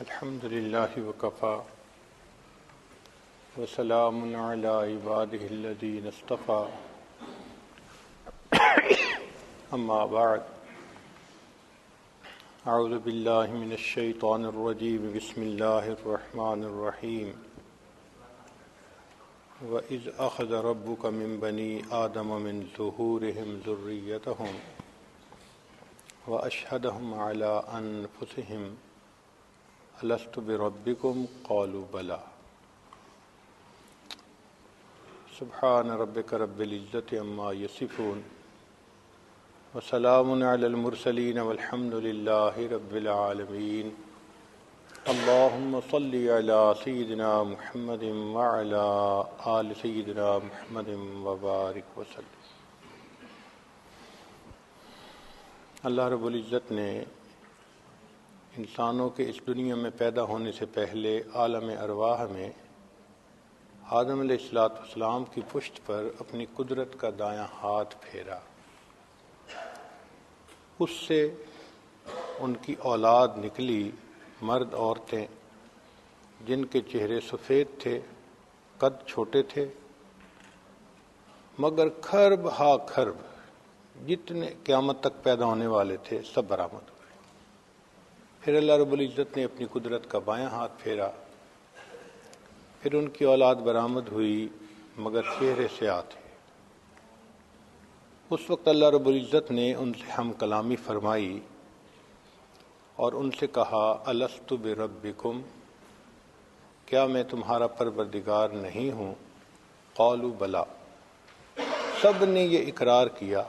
الحمد لله وكفى وسلام على عباده الذين اصطفى أما بعد أعوذ بالله من الشيطان الرجيم بسم الله الرحمن الرحيم وإذ أخذ ربك من بني آدم من ظهورهم ذريتهم وأشهدهم على أنفسهم ألست بربكم قالوا بلى سبحان ربك رب العزة عما يصفون وسلام على المرسلين والحمد لله رب العالمين اللهم صل على سيدنا محمد وعلى آل سيدنا محمد وبارك وسلم۔ اللہ رب العزت نے انسانوں کے اس دنیا میں پیدا ہونے سے پہلے عالم ارواح میں آدم علیہ السلام کی پشت پر اپنی قدرت کا دایاں ہاتھ پھیرا، اس سے ان کی اولاد نکلی، مرد عورتیں جن کے چہرے سفید تھے، قد چھوٹے تھے، مگر کھرب ہا کھرب جتنے قیامت تک پیدا ہونے والے تھے سب برآمد ہوئے۔ پھر اللہ رب العزت نے اپنی قدرت کا بایاں ہاتھ پھیرا، پھر ان کی اولاد برآمد ہوئی مگر چہرے سیاہ تھے۔ اس وقت اللہ رب العزت نے ان سے ہم کلامی فرمائی اور ان سے کہا الست بربکم، کیا میں تمہارا پروردگار نہیں ہوں؟ قالوا بلا، سب نے یہ اقرار کیا۔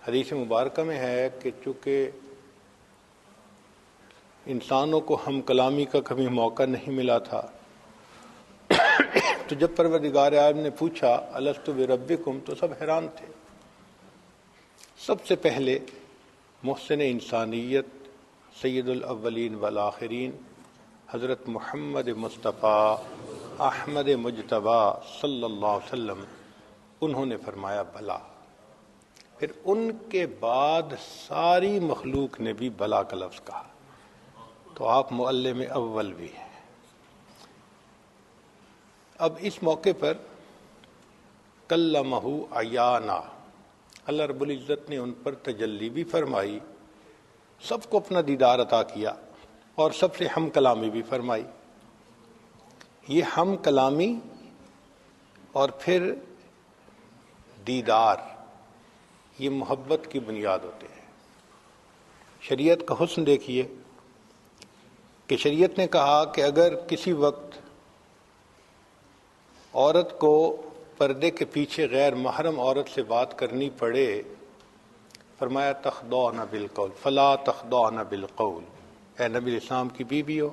حدیث مبارکہ میں ہے کہ چونکہ انسانوں کو ہم کلامی کا کبھی موقع نہیں ملا تھا، تو جب پروردگار عالم نے پوچھا الست بربکم تو سب حیران تھے۔ سب سے پہلے محسن انسانیت سید الاولین والآخرین حضرت محمد مصطفیٰ احمد مجتبیٰ صلی اللہ علیہ وسلم، انہوں نے فرمایا بلا۔ پھر ان کے بعد ساری مخلوق نے بھی بلا کا لفظ کہا، تو آپ معلم اول بھی ہیں۔ اب اس موقع پر کلمہ عیانا، اللہ رب العزت نے ان پر تجلی بھی فرمائی، سب کو اپنا دیدار عطا کیا اور سب سے ہم کلامی بھی فرمائی۔ یہ ہم کلامی اور پھر دیدار، یہ محبت کی بنیاد ہوتے ہیں۔ شریعت کا حسن دیکھیے کہ شریعت نے کہا کہ اگر کسی وقت عورت کو پردے کے پیچھے غیر محرم عورت سے بات کرنی پڑے، فرمایا تخضعن بالقول فلا تخضعن بالقول، اے نبی اسلام کی بیوی ہو،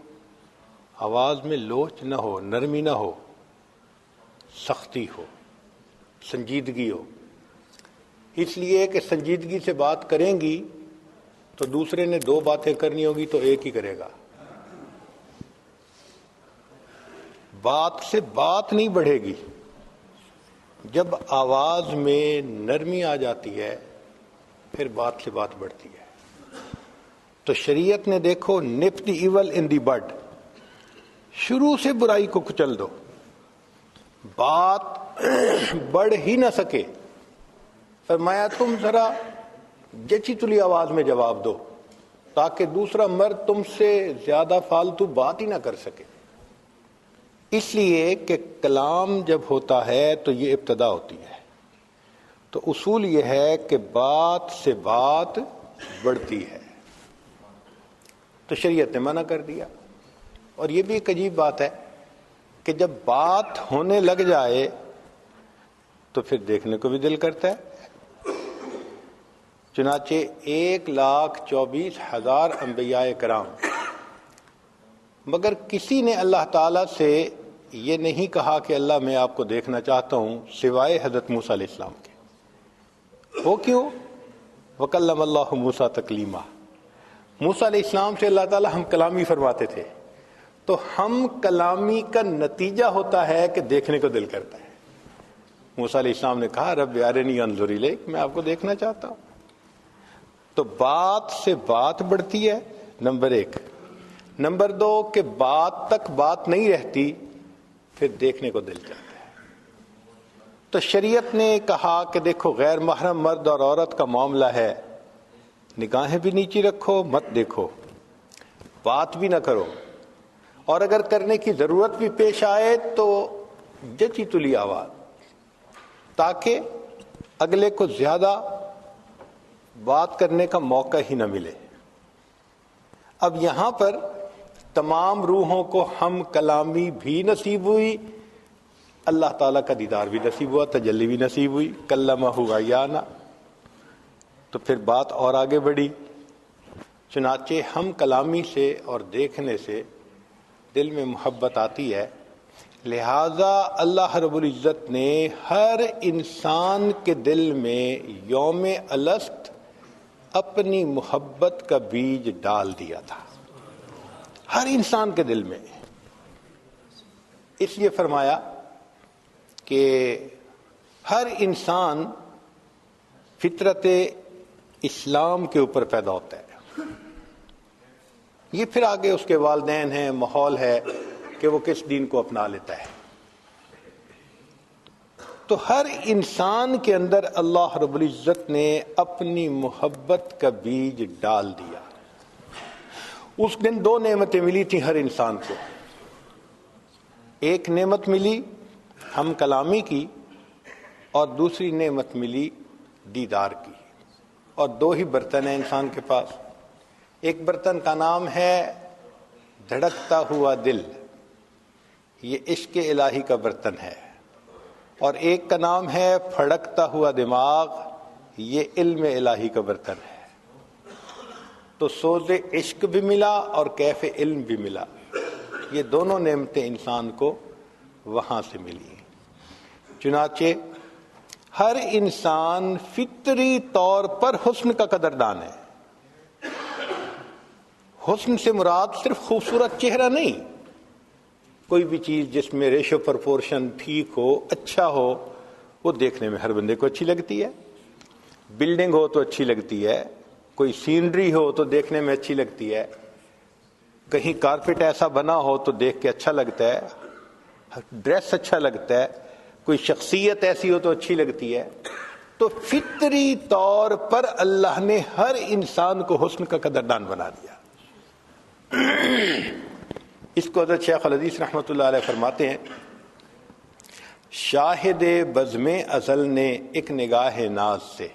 آواز میں لوچ نہ ہو، نرمی نہ ہو، سختی ہو، سنجیدگی ہو۔ اس لیے کہ سنجیدگی سے بات کریں گی تو دوسرے نے دو باتیں کرنی ہوگی تو ایک ہی کرے گا۔ بات سے بات نہیں بڑھے گی، جب آواز میں نرمی آ جاتی ہے پھر بات سے بات بڑھتی ہے۔ تو شریعت نے دیکھو نپ دی ایول ان دی بڈ، شروع سے برائی کو کچل دو، بات بڑھ ہی نہ سکے، فرمایا تم ذرا جچی تلی آواز میں جواب دو تاکہ دوسرا مرد تم سے زیادہ فالتو بات ہی نہ کر سکے۔ اس لیے کہ کلام جب ہوتا ہے تو یہ ابتدا ہوتی ہے، تو اصول یہ ہے کہ بات سے بات بڑھتی ہے، تو شریعت نے منع کر دیا۔ اور یہ بھی ایک عجیب بات ہے کہ جب بات ہونے لگ جائے تو پھر دیکھنے کو بھی دل کرتا ہے۔ چنانچہ 1,24,000 انبیاء کرام، مگر کسی نے اللہ تعالیٰ سے یہ نہیں کہا کہ اللہ میں آپ کو دیکھنا چاہتا ہوں سوائے حضرت موسیٰ علیہ السلام کے۔ وہ کیوں؟ وَكَلَّمَ اللَّهُ مُوسَىٰ تَكْلِيمًا، موسیٰ علیہ السلام سے اللہ تعالیٰ ہم کلامی فرماتے تھے، تو ہم کلامی کا نتیجہ ہوتا ہے کہ دیکھنے کو دل کرتا ہے۔ موسیٰ علیہ السلام نے کہا رب ارنی انظر الیک، میں آپ کو دیکھنا چاہتا ہوں۔ تو بات سے بات بڑھتی ہے، نمبر 1۔ نمبر 2 کہ بات تک بات نہیں رہتی، پھر دیکھنے کو دل چاہتا ہے۔ تو شریعت نے کہا کہ دیکھو غیر محرم مرد اور عورت کا معاملہ ہے، نگاہیں بھی نیچی رکھو، مت دیکھو، بات بھی نہ کرو، اور اگر کرنے کی ضرورت بھی پیش آئے تو جچی تلی آواز، تاکہ اگلے کو زیادہ بات کرنے کا موقع ہی نہ ملے۔ اب یہاں پر تمام روحوں کو ہم کلامی بھی نصیب ہوئی، اللہ تعالیٰ کا دیدار بھی نصیب ہوا، تجلی بھی نصیب ہوئی، کلمہ عیانا، تو پھر بات اور آگے بڑھی۔ چنانچہ ہم کلامی سے اور دیکھنے سے دل میں محبت آتی ہے، لہذا اللہ رب العزت نے ہر انسان کے دل میں یوم الست اپنی محبت کا بیج ڈال دیا تھا، ہر انسان کے دل میں۔ اس لیے فرمایا کہ ہر انسان فطرت اسلام کے اوپر پیدا ہوتا ہے۔ یہ پھر آگے اس کے والدین ہیں، ماحول ہے کہ وہ کس دین کو اپنا لیتا ہے۔ تو ہر انسان کے اندر اللہ رب العزت نے اپنی محبت کا بیج ڈال دیا۔ اس دن 2 نعمتیں ملی تھیں ہر انسان کو، ایک نعمت ملی ہم کلامی کی، اور دوسری نعمت ملی دیدار کی۔ اور 2 ہی برتن ہیں انسان کے پاس، ایک برتن کا نام ہے دھڑکتا ہوا دل، یہ عشق الہی کا برتن ہے، اور ایک کا نام ہے پھڑکتا ہوا دماغ، یہ علم الہی کا برتن ہے۔ تو سوز عشق بھی ملا اور کیف علم بھی ملا، یہ دونوں نعمتیں انسان کو وہاں سے ملی۔ چنانچہ ہر انسان فطری طور پر حسن کا قدردان ہے۔ حسن سے مراد صرف خوبصورت چہرہ نہیں، کوئی بھی چیز جس میں ریشو پرپورشن ٹھیک ہو، اچھا ہو، وہ دیکھنے میں ہر بندے کو اچھی لگتی ہے۔ بلڈنگ ہو تو اچھی لگتی ہے، کوئی سینری ہو تو دیکھنے میں اچھی لگتی ہے، کہیں کارپیٹ ایسا بنا ہو تو دیکھ کے اچھا لگتا ہے، ڈریس اچھا لگتا ہے، کوئی شخصیت ایسی ہو تو اچھی لگتی ہے۔ تو فطری طور پر اللہ نے ہر انسان کو حسن کا قدردان بنا دیا۔ اس کو حضرت شیخ الحدیث رحمۃ اللہ علیہ فرماتے ہیں، شاہد بزم ازل نے ایک نگاہ ناز سے،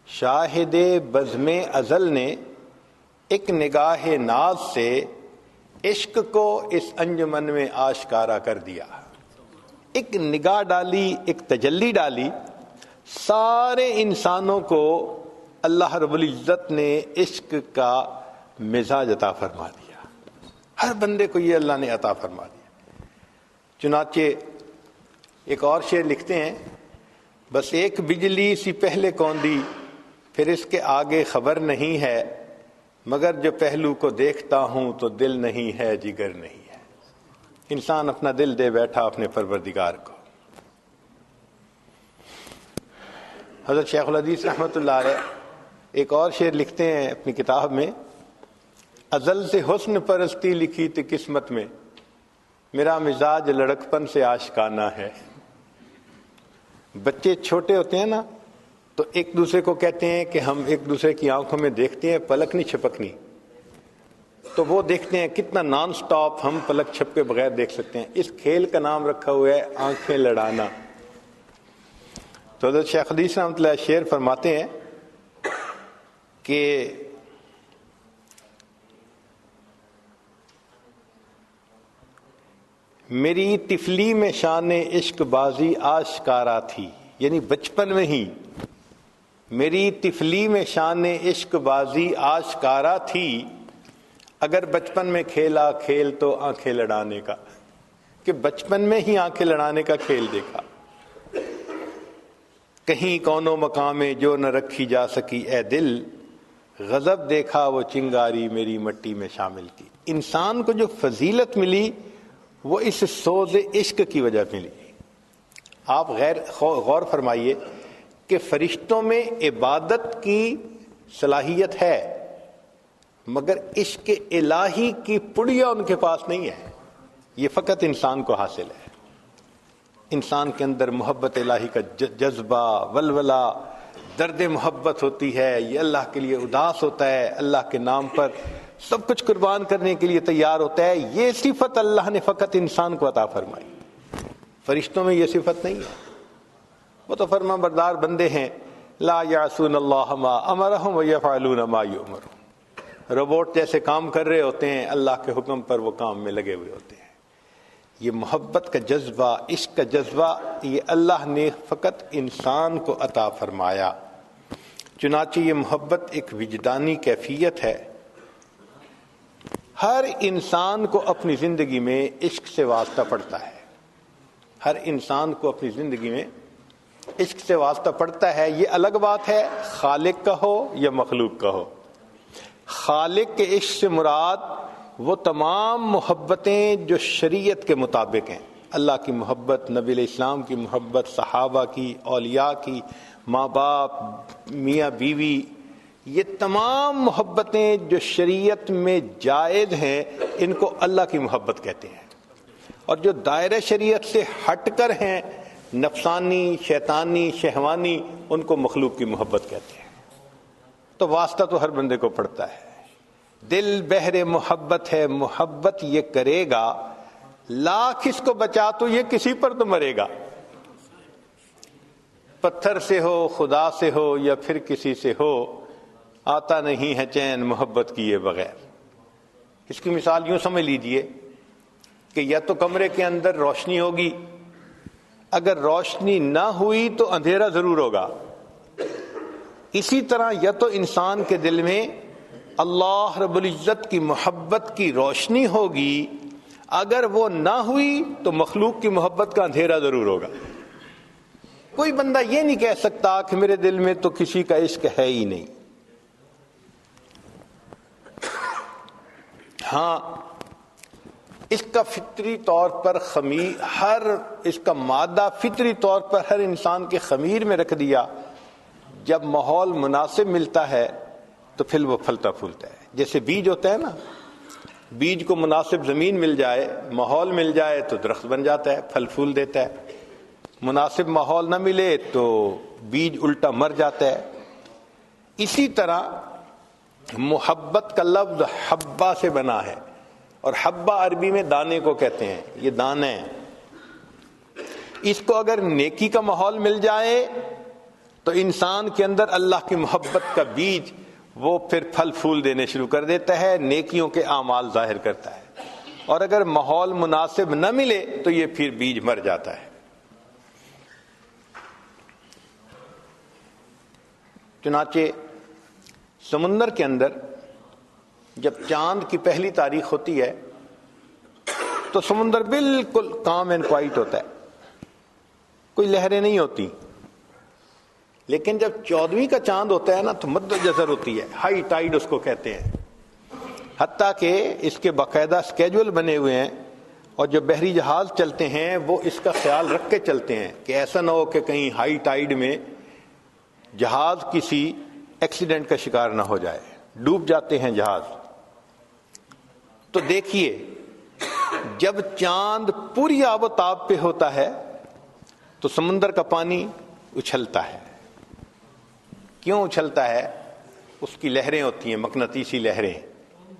شاہد بزم ازل نے ایک نگاہ ناز سے عشق کو اس انجمن میں آشکارا کر دیا۔ ایک نگاہ ڈالی، ایک تجلی ڈالی، سارے انسانوں کو اللہ رب العزت نے عشق کا مزاج عطا فرما دیا، ہر بندے کو یہ اللہ نے عطا فرما دیا۔ چنانچہ ایک اور شعر لکھتے ہیں، بس ایک بجلی سی پہلے کوندی، پھر اس کے آگے خبر نہیں ہے، مگر جو پہلو کو دیکھتا ہوں تو دل نہیں ہے، جگر نہیں ہے۔ انسان اپنا دل دے بیٹھا اپنے پروردگار کو۔ حضرت شیخ الحدیث رحمۃ اللہ علیہ ایک اور شعر لکھتے ہیں اپنی کتاب میں، ازل سے حسن پرستی لکھی تھی قسمت میں، میرا مزاج لڑکپن سے آشکانہ ہے۔ بچے چھوٹے ہوتے ہیں نا تو ایک دوسرے کو کہتے ہیں کہ ہم ایک دوسرے کی آنکھوں میں دیکھتے ہیں، پلک نہیں چھپکنی، تو وہ دیکھتے ہیں کتنا نان سٹاپ ہم پلک چھپ کے بغیر دیکھ سکتے ہیں۔ اس کھیل کا نام رکھا ہوا ہے آنکھیں لڑانا۔ تو حضرت شیخ الحدیث رحمۃ اللہ شعر فرماتے ہیں کہ میری طفلی میں شان عشق بازی آشکارا تھی، یعنی بچپن میں ہی میری طفلی میں شان عشق بازی آشکارا تھی، اگر بچپن میں کھیلا کھیل تو آنکھیں لڑانے کا، کہ بچپن میں ہی آنکھیں لڑانے کا کھیل دیکھا۔ کہیں کونوں مقام میں جو نہ رکھی جا سکی اے دل، غضب دیکھا وہ چنگاری میری مٹی میں شامل کی۔ انسان کو جو فضیلت ملی وہ اس سوز عشق کی وجہ ملی۔ آپ غور فرمائیے کہ فرشتوں میں عبادت کی صلاحیت ہے، مگر عشق الہی کی پڑیا ان کے پاس نہیں ہے. یہ فقط انسان کو حاصل ہے. انسان کے اندر محبت الہی کا جذبہ، ولولہ، درد محبت ہوتی ہے. یہ اللہ کے لیے اداس ہوتا ہے، اللہ کے نام پر سب کچھ قربان کرنے کے لیے تیار ہوتا ہے. یہ صفت اللہ نے فقط انسان کو عطا فرمائی. فرشتوں میں یہ صفت نہیں ہے. وہ تو فرما بردار بندے ہیں. لا یعصون اللہ ما امرہم ویفعلون ما یؤمرون. روبوٹ جیسے کام کر رہے ہوتے ہیں، اللہ کے حکم پر وہ کام میں لگے ہوئے ہوتے ہیں. یہ محبت کا جذبہ، عشق کا جذبہ، یہ اللہ نے فقط انسان کو عطا فرمایا. چنانچہ یہ محبت ایک وجدانی کیفیت ہے. ہر انسان کو اپنی زندگی میں عشق سے واسطہ پڑتا ہے. ہر انسان کو اپنی زندگی میں عشق سے واسطہ پڑتا ہے. یہ الگ بات ہے خالق کا ہو یا مخلوق کا ہو. خالق کے عشق سے مراد وہ تمام محبتیں جو شریعت کے مطابق ہیں. اللہ کی محبت، نبی علیہ السلام کی محبت، صحابہ کی، اولیاء کی، ماں باپ، میاں بیوی، یہ تمام محبتیں جو شریعت میں جائز ہیں ان کو اللہ کی محبت کہتے ہیں. اور جو دائرہ شریعت سے ہٹ کر ہیں، نفسانی، شیطانی، شہوانی، ان کو مخلوق کی محبت کہتے ہیں. تو واسطہ تو ہر بندے کو پڑتا ہے. دل بہر محبت ہے، محبت یہ کرے گا، لاکھ اس کو بچا تو یہ کسی پر تو مرے گا. پتھر سے ہو، خدا سے ہو یا پھر کسی سے ہو، آتا نہیں ہے چین محبت کیے بغیر. اس کی مثال یوں سمجھ لیجئے کہ یا تو کمرے کے اندر روشنی ہوگی، اگر روشنی نہ ہوئی تو اندھیرا ضرور ہوگا. اسی طرح یا تو انسان کے دل میں اللہ رب العزت کی محبت کی روشنی ہوگی، اگر وہ نہ ہوئی تو مخلوق کی محبت کا اندھیرا ضرور ہوگا. کوئی بندہ یہ نہیں کہہ سکتا کہ میرے دل میں تو کسی کا عشق ہے ہی نہیں. ہاں، اس کا فطری طور پر اس کا مادہ فطری طور پر ہر انسان کے خمیر میں رکھ دیا. جب ماحول مناسب ملتا ہے تو پھر وہ پھلتا پھولتا ہے. جیسے بیج ہوتا ہے نا، بیج کو مناسب زمین مل جائے، ماحول مل جائے تو درخت بن جاتا ہے، پھل پھول دیتا ہے. مناسب ماحول نہ ملے تو بیج الٹا مر جاتا ہے. اسی طرح محبت کا لفظ حبہ سے بنا ہے، اور حبہ عربی میں دانے کو کہتے ہیں. یہ دانا ہے. اس کو اگر نیکی کا ماحول مل جائے تو انسان کے اندر اللہ کی محبت کا بیج وہ پھر پھل پھول دینے شروع کر دیتا ہے، نیکیوں کے اعمال ظاہر کرتا ہے. اور اگر ماحول مناسب نہ ملے تو یہ پھر بیج مر جاتا ہے. چنانچہ سمندر کے اندر جب چاند کی پہلی تاریخ ہوتی ہے تو سمندر بالکل کام اینڈ کوائٹ ہوتا ہے، کوئی لہریں نہیں ہوتی. لیکن جب 14ویں کا چاند ہوتا ہے نا تو مد جزر ہوتی ہے، ہائی ٹائیڈ اس کو کہتے ہیں. حتیٰ کہ اس کے باقاعدہ سکیجول بنے ہوئے ہیں، اور جو بحری جہاز چلتے ہیں وہ اس کا خیال رکھ کے چلتے ہیں کہ ایسا نہ ہو کہ کہیں ہائی ٹائیڈ میں جہاز کسی ایکسیڈنٹ کا شکار نہ ہو جائے، ڈوب جاتے ہیں جہاز. تو دیکھیے جب چاند پوری آب و تاب پہ ہوتا ہے تو سمندر کا پانی اچھلتا ہے. کیوں اچھلتا ہے؟ اس کی لہریں ہوتی ہیں، مقناطیسی لہریں،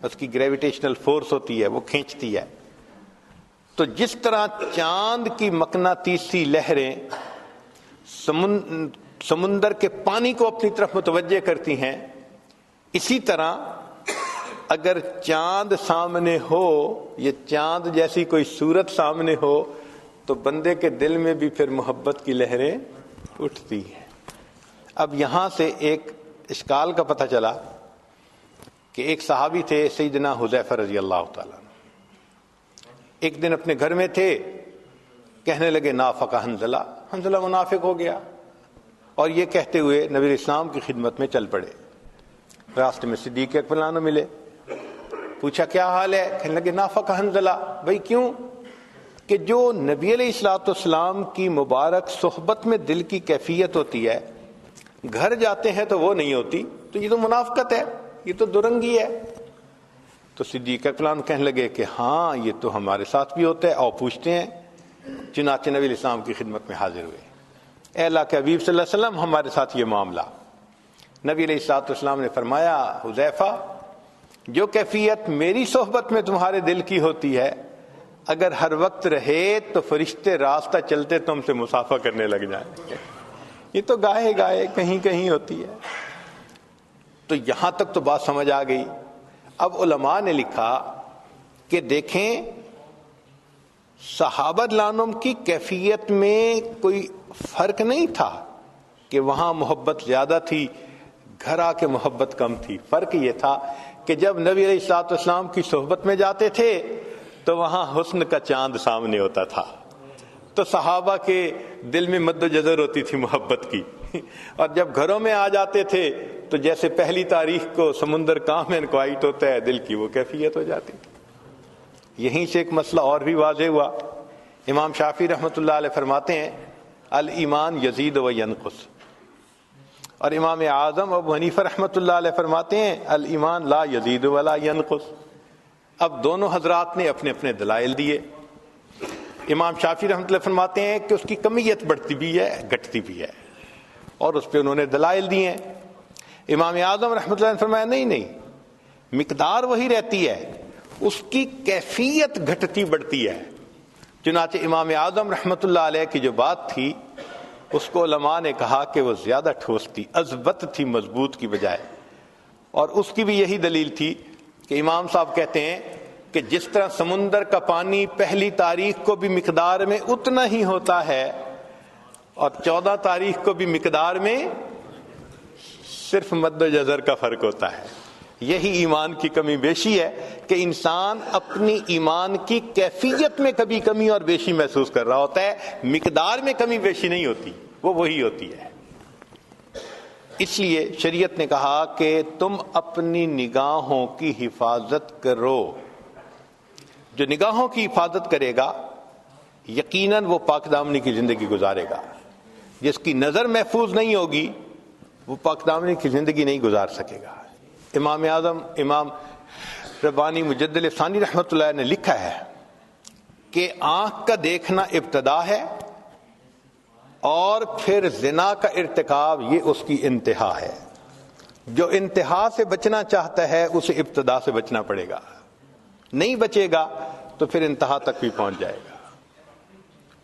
اس کی گریویٹیشنل فورس ہوتی ہے، وہ کھینچتی ہے. تو جس طرح چاند کی مقناطیسی لہریں سمندر کے پانی کو اپنی طرف متوجہ کرتی ہیں، اسی طرح اگر چاند سامنے ہو، یہ چاند جیسی کوئی صورت سامنے ہو تو بندے کے دل میں بھی پھر محبت کی لہریں اٹھتی ہیں. اب یہاں سے ایک اشکال کا پتہ چلا کہ ایک صحابی تھے سیدنا حذیفہ رضی اللہ تعالیٰ. ایک دن اپنے گھر میں تھے، کہنے لگے نافق حنظلہ، حنظلہ منافق ہو گیا، اور یہ کہتے ہوئے نبی اسلام کی خدمت میں چل پڑے. راستے میں صدیق اکبر ملے، پوچھا کیا حال ہے؟ کہنے لگے نافق حنظلہ. بھائی کیوں؟ کہ جو نبی علیہ الصلوۃ والسلام کی مبارک صحبت میں دل کی کیفیت ہوتی ہے، گھر جاتے ہیں تو وہ نہیں ہوتی، تو یہ تو منافقت ہے، یہ تو درنگی ہے. تو صدیق اکبر کہنے لگے کہ ہاں یہ تو ہمارے ساتھ بھی ہوتا ہے، اور پوچھتے ہیں۔ چنانچہ نبی علیہ السلام کی خدمت میں حاضر ہوئے، اے اللہ کے حبیب صلی اللہ علیہ وسلم ہمارے ساتھ یہ معاملہ۔ نبی علیہ السلام نے فرمایا، حذیفہ جو کیفیت میری صحبت میں تمہارے دل کی ہوتی ہے، اگر ہر وقت رہے تو فرشتے راستہ چلتے تم سے مصافحہ کرنے لگ جائیں گے۔ یہ تو گاہے گاہے کہیں کہیں ہوتی ہے۔ تو یہاں تک تو بات سمجھ آ گئی۔ اب علماء نے لکھا کہ دیکھیں صحابہ رضوان کی کیفیت میں کوئی فرق نہیں تھا کہ وہاں محبت زیادہ تھی، گھر آ کے محبت کم تھی۔ فرق یہ تھا کہ جب نبی علیہ الصلوۃ والسلام کی صحبت میں جاتے تھے تو وہاں حسن کا چاند سامنے ہوتا تھا، تو صحابہ کے دل میں مد و جزر ہوتی تھی محبت کی، اور جب گھروں میں آ جاتے تھے تو جیسے پہلی تاریخ کو سمندر کام اینڈ کوائٹ ہوتا ہے، دل کی وہ کیفیت ہو جاتی تھی۔ یہیں سے ایک مسئلہ اور بھی واضح ہوا۔ امام شافعی رحمۃ اللہ علیہ فرماتے ہیں الایمان یزید و ینقص، اور امام اعظم ابو حنیفہ رحمۃ اللہ علیہ فرماتے ہیں الایمان لا یزید ولا ینقص۔ اب دونوں حضرات نے اپنے اپنے دلائل دیے۔ امام شافعی رحمۃ اللہ فرماتے ہیں کہ اس کی کمیت بڑھتی بھی ہے گھٹتی بھی ہے، اور اس پہ انہوں نے دلائل دیے ہیں۔ امام اعظم رحمۃ اللہ نے فرمایا نہیں، مقدار وہی رہتی ہے، اس کی کیفیت گھٹتی بڑھتی ہے۔ چنانچہ امام اعظم رحمۃ اللہ علیہ کی جو بات تھی اس کو علماء نے کہا کہ وہ زیادہ ٹھوس تھی، اضبط تھی مضبوط کی بجائے، اور اس کی بھی یہی دلیل تھی کہ امام صاحب کہتے ہیں کہ جس طرح سمندر کا پانی پہلی تاریخ کو بھی مقدار میں اتنا ہی ہوتا ہے اور 14 تاریخ کو بھی مقدار میں صرف مد و جزر کا فرق ہوتا ہے، یہی ایمان کی کمی بیشی ہے کہ انسان اپنی ایمان کی کیفیت میں کبھی کمی اور بیشی محسوس کر رہا ہوتا ہے، مقدار میں کمی بیشی نہیں ہوتی، وہ وہی ہوتی ہے۔ اس لیے شریعت نے کہا کہ تم اپنی نگاہوں کی حفاظت کرو۔ جو نگاہوں کی حفاظت کرے گا یقیناً وہ پاک دامنی کی زندگی گزارے گا، جس کی نظر محفوظ نہیں ہوگی وہ پاک دامنی کی زندگی نہیں گزار سکے گا۔ امام اعظم امام ربانی مجدد ثانی رحمۃ اللہ نے لکھا ہے کہ آنکھ کا دیکھنا ابتدا ہے اور پھر زنا کا ارتکاب یہ اس کی انتہا ہے۔ جو انتہا سے بچنا چاہتا ہے اسے ابتدا سے بچنا پڑے گا، نہیں بچے گا تو پھر انتہا تک بھی پہنچ جائے گا۔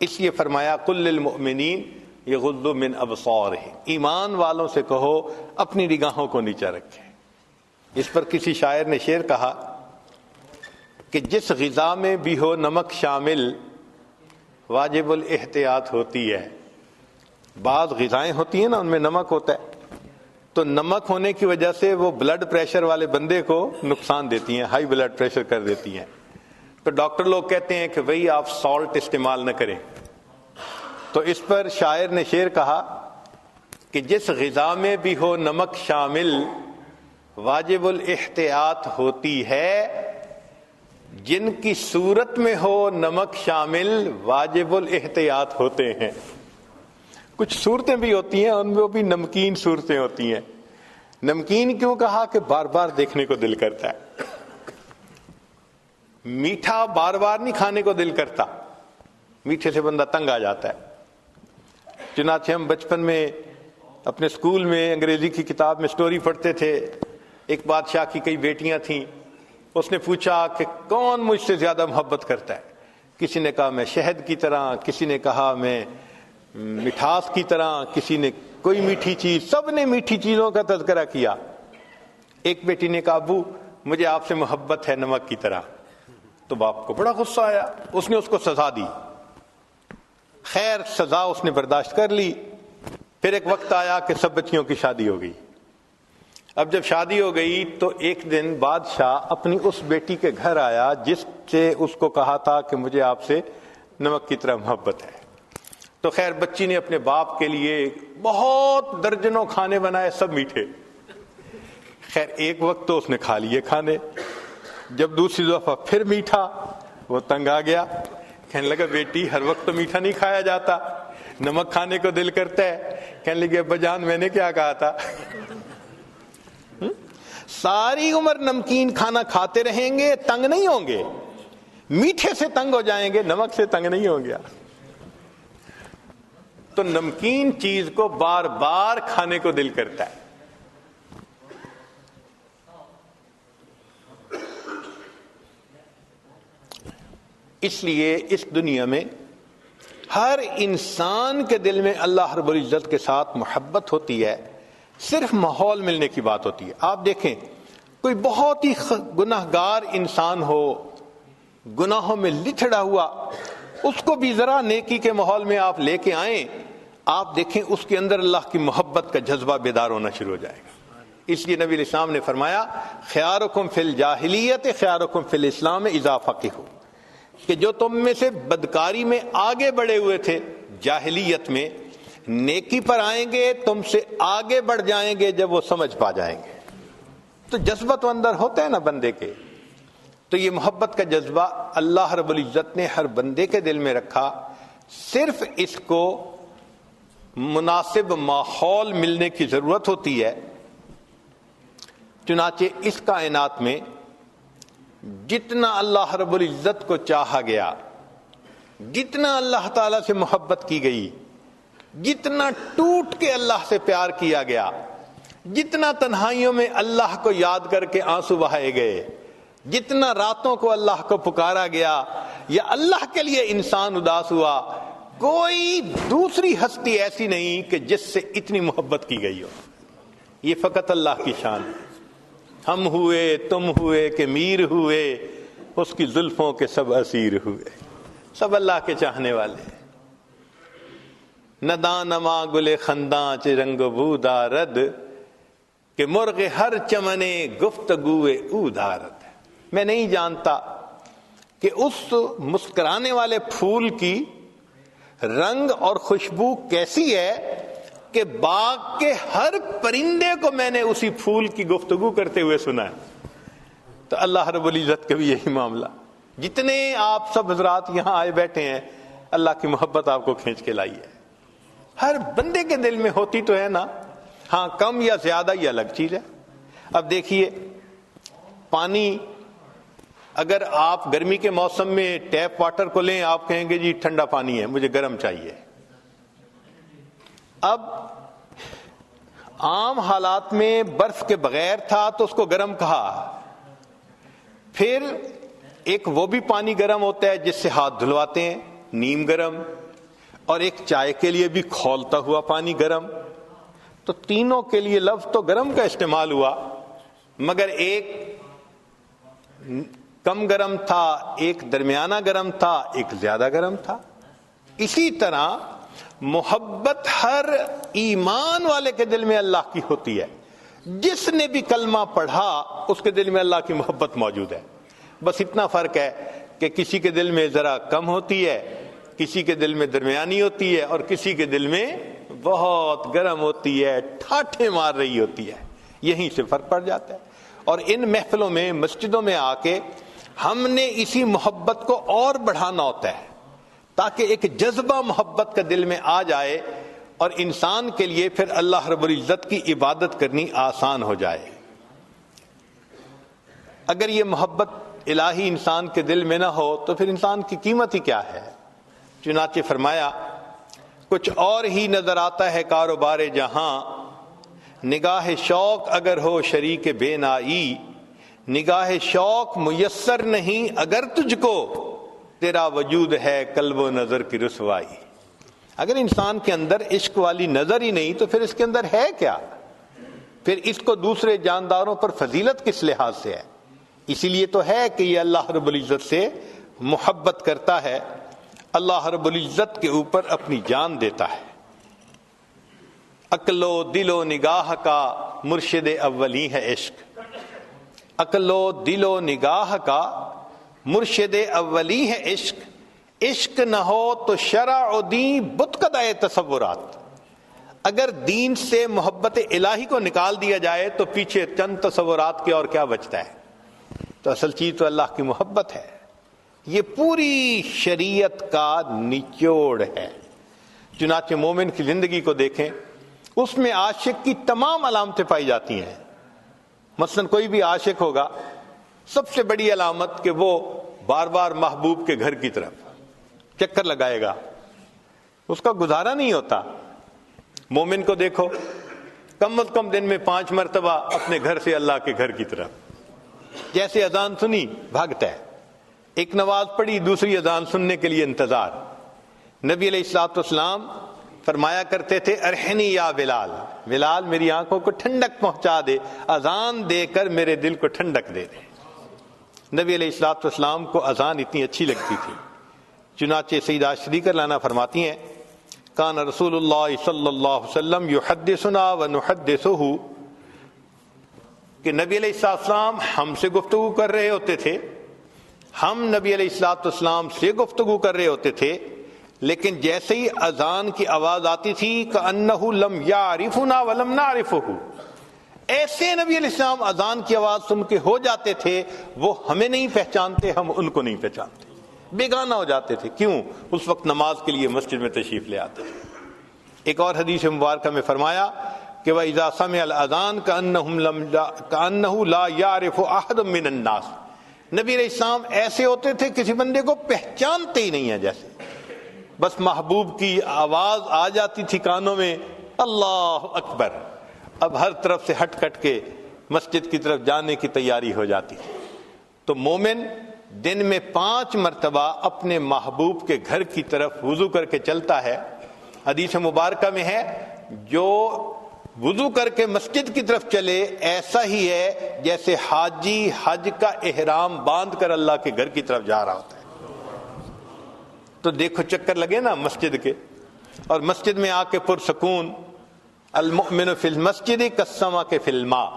اس لیے فرمایا قل للمؤمنین یغضوا من ابصارہم، ایمان والوں سے کہو اپنی نگاہوں کو نیچا رکھیں۔ اس پر کسی شاعر نے شعر کہا کہ جس غذا میں بھی ہو نمک شامل واجب الاحتیاط ہوتی ہے۔ بعض غذائیں ہوتی ہیں نا ان میں نمک ہوتا ہے، تو نمک ہونے کی وجہ سے وہ بلڈ پریشر والے بندے کو نقصان دیتی ہیں، ہائی بلڈ پریشر کر دیتی ہیں، تو ڈاکٹر لوگ کہتے ہیں کہ بھئی آپ سالٹ استعمال نہ کریں۔ تو اس پر شاعر نے شعر کہا کہ جس غذا میں بھی ہو نمک شامل واجب الاحتیاط ہوتی ہے، جن کی صورت میں ہو نمک شامل واجب الاحتیاط ہوتے ہیں۔ کچھ صورتیں بھی ہوتی ہیں ان میں بھی نمکین صورتیں ہوتی ہیں۔ نمکین کیوں کہا کہ بار بار دیکھنے کو دل کرتا ہے، میٹھا بار بار نہیں کھانے کو دل کرتا، میٹھے سے بندہ تنگ آ جاتا ہے۔ چنانچہ ہم بچپن میں اپنے اسکول میں انگریزی کی کتاب میں سٹوری پڑھتے تھے، ایک بادشاہ کی کئی بیٹیاں تھیں، اس نے پوچھا کہ کون مجھ سے زیادہ محبت کرتا ہے؟ کسی نے کہا میں شہد کی طرح، کسی نے کہا میں مٹھاس کی طرح، کسی نے کوئی میٹھی چیز، سب نے میٹھی چیزوں کا تذکرہ کیا۔ ایک بیٹی نے کہا ابو مجھے آپ سے محبت ہے نمک کی طرح، تو باپ کو بڑا غصہ آیا، اس نے اس کو سزا دی۔ خیر سزا اس نے برداشت کر لی۔ پھر ایک وقت آیا کہ سب بچیوں کی شادی ہو گئی۔ اب جب شادی ہو گئی تو ایک دن بادشاہ اپنی اس بیٹی کے گھر آیا جس سے اس کو کہا تھا کہ مجھے آپ سے نمک کی طرح محبت ہے۔ تو خیر بچی نے اپنے باپ کے لیے بہت درجنوں کھانے بنائے، سب میٹھے۔ خیر ایک وقت تو اس نے کھا لیے کھانے، جب دوسری دفعہ پھر میٹھا، وہ تنگ آ گیا، کہنے لگا بیٹی ہر وقت تو میٹھا نہیں کھایا جاتا، نمک کھانے کو دل کرتا ہے۔ کہنے لگے ابا جان میں نے کیا کہا تھا؟ ساری عمر نمکین کھانا کھاتے رہیں گے، تنگ نہیں ہوں گے. میٹھے سے تنگ ہو جائیں گے، نمک سے تنگ نہیں ہوں گے. تو نمکین چیز کو بار بار کھانے کو دل کرتا ہے. اس لیے اس دنیا میں ہر انسان کے دل میں اللہ رب العزت کے ساتھ محبت ہوتی ہے، صرف ماحول ملنے کی بات ہوتی ہے. آپ دیکھیں کوئی بہت ہی گناہگار انسان ہو، گناہوں میں لتھڑا ہوا، اس کو بھی ذرا نیکی کے ماحول میں آپ لے کے آئیں، آپ دیکھیں اس کے اندر اللہ کی محبت کا جذبہ بیدار ہونا شروع ہو جائے گا. اس لیے نبی علیہ السلام نے فرمایا خیارکم فی الجاہلیت خیارکم فی الاسلام اذا فقہوا، کہ جو تم میں سے بدکاری میں آگے بڑھے ہوئے تھے جاہلیت میں، نیکی پر آئیں گے تم سے آگے بڑھ جائیں گے جب وہ سمجھ پا جائیں گے. تو جذبہ تو اندر ہوتا ہے نا بندے کے. تو یہ محبت کا جذبہ اللہ رب العزت نے ہر بندے کے دل میں رکھا، صرف اس کو مناسب ماحول ملنے کی ضرورت ہوتی ہے. چنانچہ اس کائنات میں جتنا اللہ رب العزت کو چاہا گیا، جتنا اللہ تعالی سے محبت کی گئی، جتنا ٹوٹ کے اللہ سے پیار کیا گیا، جتنا تنہائیوں میں اللہ کو یاد کر کے آنسو بہائے گئے، جتنا راتوں کو اللہ کو پکارا گیا یا اللہ کے لیے انسان اداس ہوا، کوئی دوسری ہستی ایسی نہیں کہ جس سے اتنی محبت کی گئی ہو. یہ فقط اللہ کی شان ہے. ہم ہوئے، تم ہوئے کہ میر ہوئے، اس کی زلفوں کے سب اسیر ہوئے. سب اللہ کے چاہنے والے. نداں نما گل خنداں چ رنگ بو دارد، کہ مرغ ہر چمنے گفتگوے او دارد. میں نہیں جانتا کہ اس مسکرانے والے پھول کی رنگ اور خوشبو کیسی ہے کہ باغ کے ہر پرندے کو میں نے اسی پھول کی گفتگو کرتے ہوئے سنا ہے. تو اللہ رب العزت کا بھی یہی معاملہ. جتنے آپ سب حضرات یہاں آئے بیٹھے ہیں، اللہ کی محبت آپ کو کھینچ کے لائی ہے. ہر بندے کے دل میں ہوتی تو ہے نا، ہاں کم یا زیادہ یہ الگ چیز ہے. اب دیکھیے پانی، اگر آپ گرمی کے موسم میں ٹیپ واٹر کو لیں، آپ کہیں گے جی ٹھنڈا پانی ہے، مجھے گرم چاہیے. اب عام حالات میں برف کے بغیر تھا تو اس کو گرم کہا. پھر ایک وہ بھی پانی گرم ہوتا ہے جس سے ہاتھ دھلواتے ہیں، نیم گرم، اور ایک چائے کے لیے بھی کھولتا ہوا پانی گرم. تو تینوں کے لیے لفظ تو گرم کا استعمال ہوا، مگر ایک کم گرم تھا، ایک درمیانہ گرم تھا، ایک زیادہ گرم تھا. اسی طرح محبت ہر ایمان والے کے دل میں اللہ کی ہوتی ہے. جس نے بھی کلمہ پڑھا اس کے دل میں اللہ کی محبت موجود ہے. بس اتنا فرق ہے کہ کسی کے دل میں ذرا کم ہوتی ہے، کسی کے دل میں درمیانی ہوتی ہے، اور کسی کے دل میں بہت گرم ہوتی ہے، ٹھاٹھے مار رہی ہوتی ہے. یہیں سے فرق پڑ جاتا ہے. اور ان محفلوں میں، مسجدوں میں آ کے ہم نے اسی محبت کو اور بڑھانا ہوتا ہے، تاکہ ایک جذبہ محبت کا دل میں آ جائے اور انسان کے لیے پھر اللہ رب العزت کی عبادت کرنی آسان ہو جائے. اگر یہ محبت الہی انسان کے دل میں نہ ہو تو پھر انسان کی قیمت ہی کیا ہے. چنانچہ فرمایا کچھ اور ہی نظر آتا ہے کاروبار جہاں، نگاہ شوق اگر ہو شریک بے نائی، نگاہ شوق میسر نہیں اگر تجھ کو، تیرا وجود ہے قلب و نظر کی رسوائی. اگر انسان کے اندر عشق والی نظر ہی نہیں تو پھر اس کے اندر ہے کیا؟ پھر اس کو دوسرے جانداروں پر فضیلت کس لحاظ سے ہے؟ اسی لیے تو ہے کہ یہ اللہ رب العزت سے محبت کرتا ہے، اللہ رب العزت کے اوپر اپنی جان دیتا ہے. عقل و دل و نگاہ کا مرشد اولی ہے عشق. عقل و دل و نگاہ کا مرشد اولی ہے عشق. عشق نہ ہو تو شرع و دین بت قدائے تصورات. اگر دین سے محبت الہی کو نکال دیا جائے تو پیچھے چند تصورات کے اور کیا بچتا ہے؟ تو اصل چیز تو اللہ کی محبت ہے. یہ پوری شریعت کا نچوڑ ہے. چنانچہ مومن کی زندگی کو دیکھیں، اس میں عاشق کی تمام علامتیں پائی جاتی ہیں. مثلا کوئی بھی عاشق ہوگا، سب سے بڑی علامت کہ وہ بار بار محبوب کے گھر کی طرف چکر لگائے گا، اس کا گزارا نہیں ہوتا۔ مومن کو دیکھو، کم از کم دن میں 5 مرتبہ اپنے گھر سے اللہ کے گھر کی طرف، جیسے اذان سنی بھاگتا ہے، ایک نماز پڑھی دوسری اذان سننے کے لیے انتظار۔ نبی علیہ الصلوۃ والسلام فرمایا کرتے تھے ارحنی یا بلال، بلال میری آنکھوں کو ٹھنڈک پہنچا دے، اذان دے کر میرے دل کو ٹھنڈک دے دے۔ نبی علیہ الصلوۃ والسلام کو اذان اتنی اچھی لگتی تھی، چنانچہ سیدہ شریکہ لانا فرماتی ہیں کان رسول اللہ صلی اللہ علیہ وسلم یحدثنا ونحدثہ، کہ نبی علیہ السلام ہم سے گفتگو کر رہے ہوتے تھے، ہم نبی علیہ السلام سے گفتگو کر رہے ہوتے تھے، لیکن جیسے ہی اذان کی آواز آتی تھی کأنہ لم یعرفنا ولم نعرفہ، ایسے نبی علیہ السلام اذان کی آواز سن کے ہو جاتے تھے، وہ ہمیں نہیں پہچانتے، ہم ان کو نہیں پہچانتے، بیگانہ ہو جاتے تھے۔ کیوں؟ اس وقت نماز کے لیے مسجد میں تشریف لے آتے تھے۔ ایک اور حدیث مبارکہ میں فرمایا کہ وَإِذَا سَمِعَ الْأَذَانَ كَأَنَّهُ لَا يَعْرِفُ أَحَدٌ مِّنَ النَّاسِ، نبی علیہ السلام ایسے ہوتے تھے کسی بندے کو پہچانتے ہی نہیں ہیں، جیسے بس محبوب کی آواز آ جاتی تھی کانوں میں، اللہ اکبر، اب ہر طرف سے ہٹ کٹ کے مسجد کی طرف جانے کی تیاری ہو جاتی تھی۔ تو مومن دن میں 5 مرتبہ اپنے محبوب کے گھر کی طرف وضو کر کے چلتا ہے۔ حدیث مبارکہ میں ہے جو وضو کر کے مسجد کی طرف چلے ایسا ہی ہے جیسے حاجی حج کا احرام باندھ کر اللہ کے گھر کی طرف جا رہا ہوتا ہے۔ تو دیکھو چکر لگے نا مسجد کے، اور مسجد میں آ کے پرسکون، المؤمن فی المسجد کالسمک فی الماء،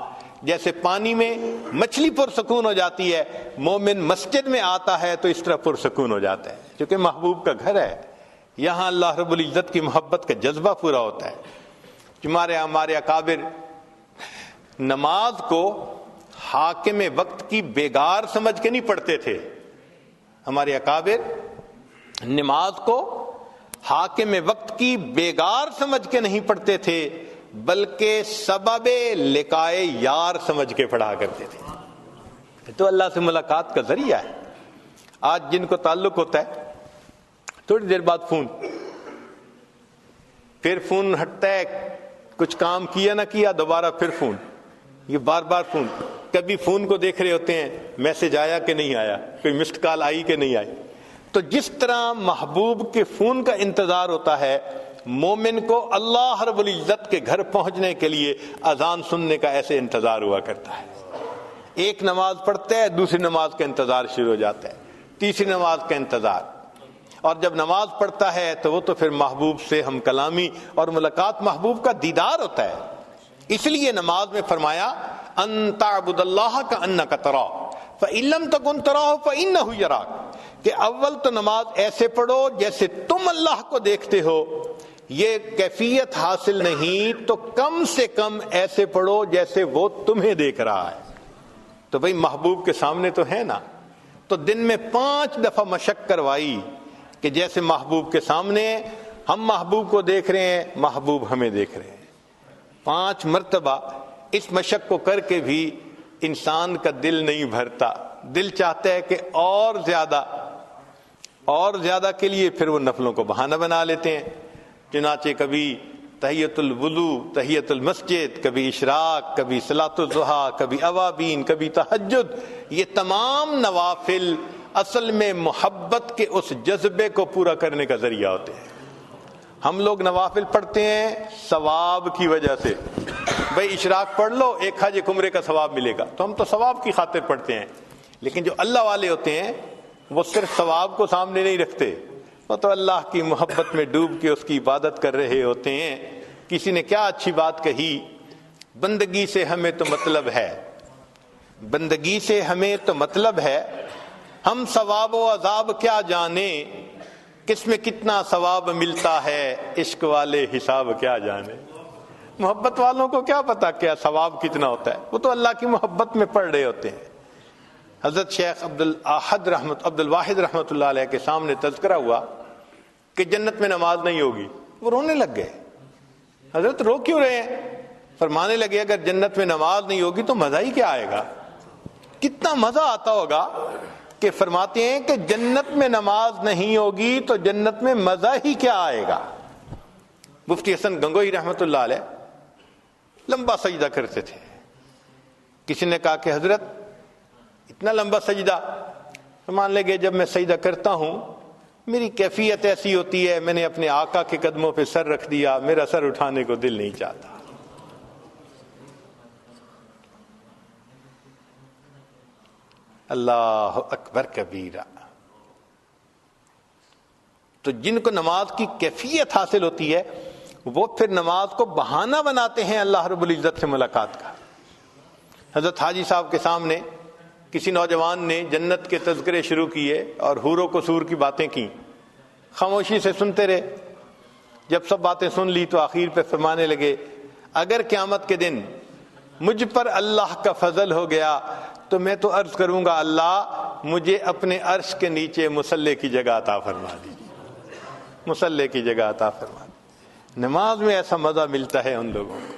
جیسے پانی میں مچھلی پرسکون ہو جاتی ہے، مومن مسجد میں آتا ہے تو اس طرح پرسکون ہو جاتا ہے، کیونکہ محبوب کا گھر ہے، یہاں اللہ رب العزت کی محبت کا جذبہ پورا ہوتا ہے۔ ہمارے اکابر نماز کو حاکم وقت کی بیگار سمجھ کے نہیں پڑھتے تھے، ہمارے اکابر نماز کو حاکم وقت کی بیگار سمجھ کے نہیں پڑھتے تھے، بلکہ سبب لقائے یار سمجھ کے پڑھا کرتے تھے۔ تو اللہ سے ملاقات کا ذریعہ ہے۔ آج جن کو تعلق ہوتا ہے تھوڑی دیر بعد فون، پھر فون ہٹتا ہے، کچھ کام کیا نہ کیا دوبارہ پھر فون، یہ بار بار فون، کبھی فون کو دیکھ رہے ہوتے ہیں میسج آیا کہ نہیں آیا، کوئی مسڈ کال آئی کہ نہیں آئی۔ تو جس طرح محبوب کے فون کا انتظار ہوتا ہے، مومن کو اللہ رب العزت کے گھر پہنچنے کے لیے اذان سننے کا ایسے انتظار ہوا کرتا ہے۔ ایک نماز پڑھتا ہے، دوسری نماز کا انتظار شروع ہو جاتا ہے، تیسری نماز کا انتظار، اور جب نماز پڑھتا ہے تو وہ تو پھر محبوب سے ہم کلامی اور ملاقات، محبوب کا دیدار ہوتا ہے۔ اس لیے نماز میں فرمایا ان تعبد اللہ کأنک تراہ فإن لم تکن تراہ فإنہ یراک، کہ اول تو نماز ایسے پڑھو جیسے تم اللہ کو دیکھتے ہو، یہ کیفیت حاصل نہیں تو کم سے کم ایسے پڑھو جیسے وہ تمہیں دیکھ رہا ہے۔ تو بھئی محبوب کے سامنے تو ہے نا، تو دن میں 5 دفعہ مشق کروائی کہ جیسے محبوب کے سامنے ہم محبوب کو دیکھ رہے ہیں، محبوب ہمیں دیکھ رہے ہیں۔ 5 مرتبہ اس مشق کو کر کے بھی انسان کا دل نہیں بھرتا، دل چاہتا ہے کہ اور زیادہ کے لیے پھر وہ نفلوں کو بہانہ بنا لیتے ہیں۔ چنانچہ کبھی تحیۃ الوضو، تحیۃ المسجد، کبھی اشراق، کبھی صلاۃ الضحیٰ، کبھی اوابین، کبھی تہجد، یہ تمام نوافل اصل میں محبت کے اس جذبے کو پورا کرنے کا ذریعہ ہوتے ہیں۔ ہم لوگ نوافل پڑھتے ہیں ثواب کی وجہ سے، بھئی اشراق پڑھ لو 1 حج 1 عمرے کا ثواب ملے گا، تو ہم تو ثواب کی خاطر پڑھتے ہیں، لیکن جو اللہ والے ہوتے ہیں وہ صرف ثواب کو سامنے نہیں رکھتے، وہ تو اللہ کی محبت میں ڈوب کے اس کی عبادت کر رہے ہوتے ہیں۔ کسی نے کیا اچھی بات کہی، بندگی سے ہمیں تو مطلب ہے، بندگی سے ہمیں تو مطلب ہے، ہم ثواب و عذاب کیا جانے، کس میں کتنا ثواب ملتا ہے، عشق والے حساب کیا جانے۔ محبت والوں کو کیا پتا کیا ثواب کتنا ہوتا ہے، وہ تو اللہ کی محبت میں پڑھ رہے ہوتے ہیں۔ حضرت شیخ عبد الواحد رحمۃ اللہ علیہ کے سامنے تذکرہ ہوا کہ جنت میں نماز نہیں ہوگی، وہ رونے لگ گئے۔ حضرت رو کیوں رہے ہیں؟ فرمانے لگے اگر جنت میں نماز نہیں ہوگی تو مزہ ہی کیا آئے گا. کتنا مزہ آتا ہوگا کہ فرماتے ہیں کہ جنت میں نماز نہیں ہوگی تو جنت میں مزہ ہی کیا آئے گا. مفتی حسن گنگوئی رحمۃ اللہ علیہ لمبا سجدہ کرتے تھے. کسی نے کہا کہ حضرت اتنا لمبا سجدہ. مان لے گے جب میں سجدہ کرتا ہوں میری کیفیت ایسی ہوتی ہے, میں نے اپنے آقا کے قدموں پہ سر رکھ دیا, میرا سر اٹھانے کو دل نہیں چاہتا. اللہ اکبر کبیرہ. تو جن کو نماز کی کیفیت حاصل ہوتی ہے وہ پھر نماز کو بہانہ بناتے ہیں اللہ رب العزت سے ملاقات کا. حضرت حاجی صاحب کے سامنے کسی نوجوان نے جنت کے تذکرے شروع کیے اور حور و قصور کی باتیں کی. خاموشی سے سنتے رہے. جب سب باتیں سن لی تو آخر پہ فرمانے لگے اگر قیامت کے دن مجھ پر اللہ کا فضل ہو گیا تو میں تو عرض کروں گا اللہ مجھے اپنے عرش کے نیچے مصلی کی جگہ عطا فرما دیجیے, مصلی کی جگہ عطا فرما دیجیے. نماز میں ایسا مزہ ملتا ہے ان لوگوں کو.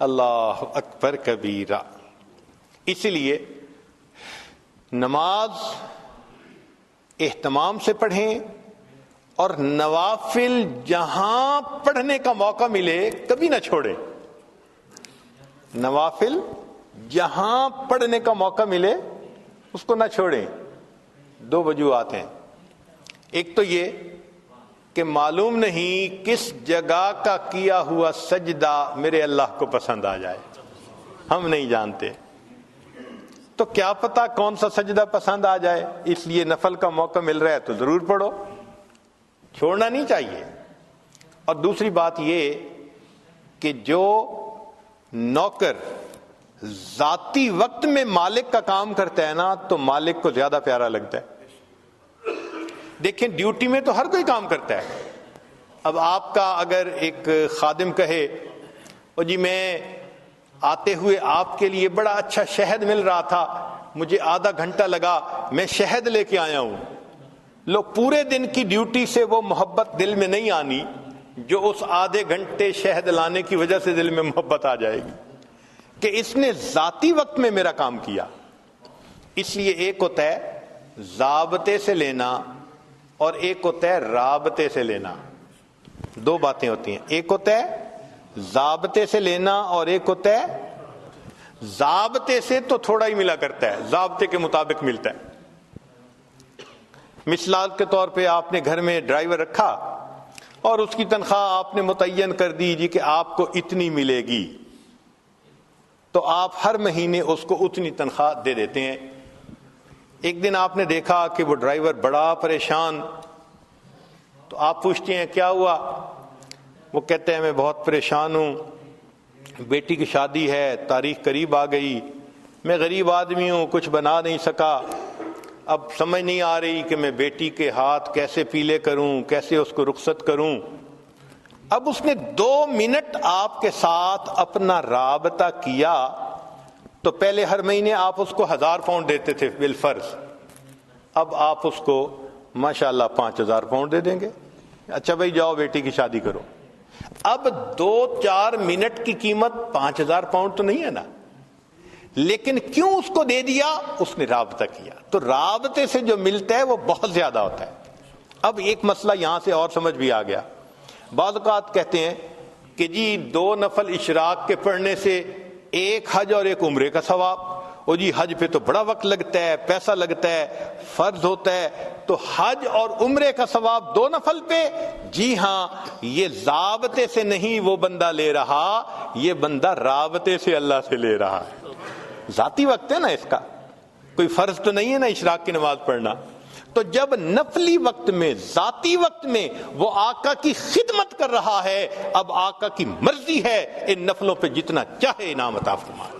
اللہ اکبر کبیرہ. اسی لیے نماز اہتمام سے پڑھیں اور نوافل جہاں پڑھنے کا موقع ملے کبھی نہ چھوڑیں. نوافل جہاں پڑھنے کا موقع ملے اس کو نہ چھوڑیں. دو وجوہات ہیں. ایک تو یہ کہ معلوم نہیں کس جگہ کا کیا ہوا سجدہ میرے اللہ کو پسند آ جائے, ہم نہیں جانتے. تو کیا پتا کون سا سجدہ پسند آ جائے, اس لیے نفل کا موقع مل رہا ہے تو ضرور پڑھو, چھوڑنا نہیں چاہیے. اور دوسری بات یہ کہ جو نوکر ذاتی وقت میں مالک کا کام کرتا ہے نا تو مالک کو زیادہ پیارا لگتا ہے. دیکھیں ڈیوٹی میں تو ہر کوئی کام کرتا ہے. اب آپ کا اگر ایک خادم کہے او جی میں آتے ہوئے آپ کے لیے بڑا اچھا شہد مل رہا تھا, مجھے آدھا گھنٹہ لگا, میں شہد لے کے آیا ہوں. لو پورے دن کی ڈیوٹی سے وہ محبت دل میں نہیں آنی جو اس آدھے گھنٹے شہد لانے کی وجہ سے دل میں محبت آ جائے گی کہ اس نے ذاتی وقت میں میرا کام کیا. اس لیے ایک ہوتا ہے ضابطے سے لینا اور ایک ہوتا ہے رابطے سے لینا. دو باتیں ہوتی ہیں. ایک ہوتا ہے ضابطے سے لینا اور ایک ہوتا ہے ضابطے سے تو تھوڑا ہی ملا کرتا ہے, ضابطے کے مطابق ملتا ہے. مثال کے طور پہ آپ نے گھر میں ڈرائیور رکھا اور اس کی تنخواہ آپ نے متعین کر دی جی کہ آپ کو اتنی ملے گی, تو آپ ہر مہینے اس کو اتنی تنخواہ دے دیتے ہیں. ایک دن آپ نے دیکھا کہ وہ ڈرائیور بڑا پریشان, تو آپ پوچھتے ہیں کیا ہوا؟ وہ کہتے ہیں میں بہت پریشان ہوں, بیٹی کی شادی ہے, تاریخ قریب آ گئی, میں غریب آدمی ہوں, کچھ بنا نہیں سکا, اب سمجھ نہیں آ رہی کہ میں بیٹی کے ہاتھ کیسے پیلے کروں, کیسے اس کو رخصت کروں. اب اس نے 2 منٹ آپ کے ساتھ اپنا رابطہ کیا تو پہلے ہر مہینے آپ اس کو 1000 پاؤنڈ دیتے تھے بالفرض, اب آپ اس کو ماشاءاللہ 5000 پاؤنڈ دے دیں گے. اچھا بھائی جاؤ بیٹی کی شادی کرو. اب 2-4 منٹ کی قیمت 5000 پاؤنڈ تو نہیں ہے نا, لیکن کیوں اس کو دے دیا؟ اس نے رابطہ کیا. تو رابطے سے جو ملتا ہے وہ بہت زیادہ ہوتا ہے. اب ایک مسئلہ یہاں سے اور سمجھ بھی آ گیا. بعض اوقات کہتے ہیں کہ جی 2 نفل اشراق کے پڑھنے سے ایک حج اور ایک عمرے کا ثواب. او جی حج پہ تو بڑا وقت لگتا ہے, پیسہ لگتا ہے, فرض ہوتا ہے, تو حج اور عمرے کا ثواب 2 نفل پہ. جی ہاں, یہ ضابطے سے نہیں وہ بندہ لے رہا, یہ بندہ رابطے سے اللہ سے لے رہا ہے. ذاتی وقت ہے نا اس کا, کوئی فرض تو نہیں ہے نا اشراق کی نماز پڑھنا. تو جب نفلی وقت میں, ذاتی وقت میں وہ آقا کی خدمت کر رہا ہے, اب آقا کی مرضی ہے ان نفلوں پہ جتنا چاہے انعام عطا فرمائے.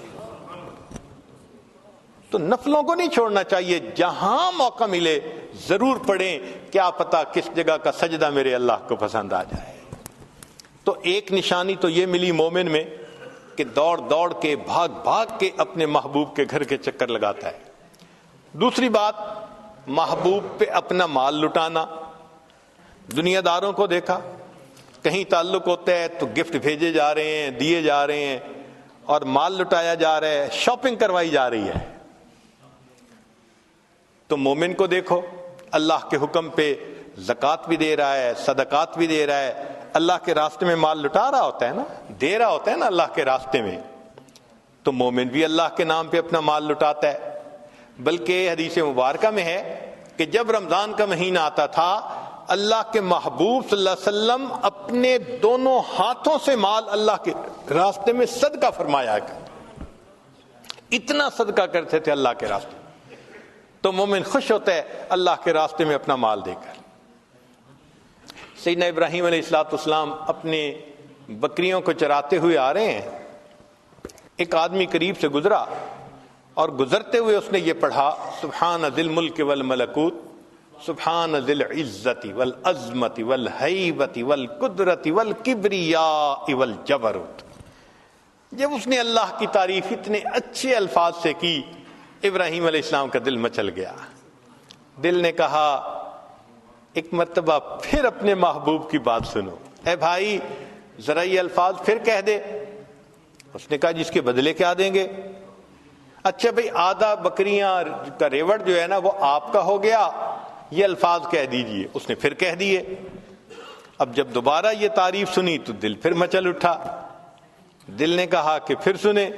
تو نفلوں کو نہیں چھوڑنا چاہیے, جہاں موقع ملے ضرور پڑھیں, کیا پتا کس جگہ کا سجدہ میرے اللہ کو پسند آ جائے. تو ایک نشانی تو یہ ملی مومن میں کہ دوڑ دوڑ کے, بھاگ بھاگ کے اپنے محبوب کے گھر کے چکر لگاتا ہے. دوسری بات, محبوب پہ اپنا مال لٹانا. دنیا داروں کو دیکھا, کہیں تعلق ہوتا ہے تو گفٹ بھیجے جا رہے ہیں, دیے جا رہے ہیں, اور مال لٹایا جا رہا ہے، شاپنگ کروائی جا رہی ہے. تو مومن کو دیکھو، اللہ کے حکم پہ زکوٰۃ بھی دے رہا ہے، صدقات بھی دے رہا ہے، اللہ کے راستے میں مال لٹا رہا ہوتا ہے نا، دے رہا ہوتا ہے نا اللہ کے راستے میں. تو مومن بھی اللہ کے نام پہ اپنا مال لٹاتا ہے. بلکہ حدیث مبارکہ میں ہے کہ جب رمضان کا مہینہ آتا تھا، اللہ کے محبوب صلی اللہ علیہ وسلم اپنے دونوں ہاتھوں سے مال اللہ کے راستے میں صدقہ فرمایا کرتے، اتنا صدقہ کرتے تھے اللہ کے راستے میں. تو مومن خوش ہوتا ہے اللہ کے راستے میں اپنا مال دے کر. سیدنا ابراہیم علیہ السلام اپنے بکریوں کو چراتے ہوئے آ رہے ہیں، ایک آدمی قریب سے گزرا اور گزرتے ہوئے اس نے یہ پڑھا، سبحان ذی الملک والملکوت، سبحان ذی العزت والعظمت والہیبت والقدرت والکبریاء والجبروت. جب اس نے اللہ کی تعریف اتنے اچھے الفاظ سے کی، ابراہیم علیہ السلام کا دل مچل گیا. دل نے کہا ایک مرتبہ پھر اپنے محبوب کی بات سنو، اے بھائی ذرا یہ الفاظ پھر کہہ دے. اس نے کہا جس کے بدلے کیا دیں گے؟ اچھا بھئی آدھا بکریاں کا ریوڑ جو ہے نا وہ آپ کا ہو گیا، یہ الفاظ کہہ دیجئے. اس نے پھر کہہ دیے. اب جب دوبارہ یہ تعریف سنی تو دل پھر مچل اٹھا. دل نے کہا کہ پھر سنے،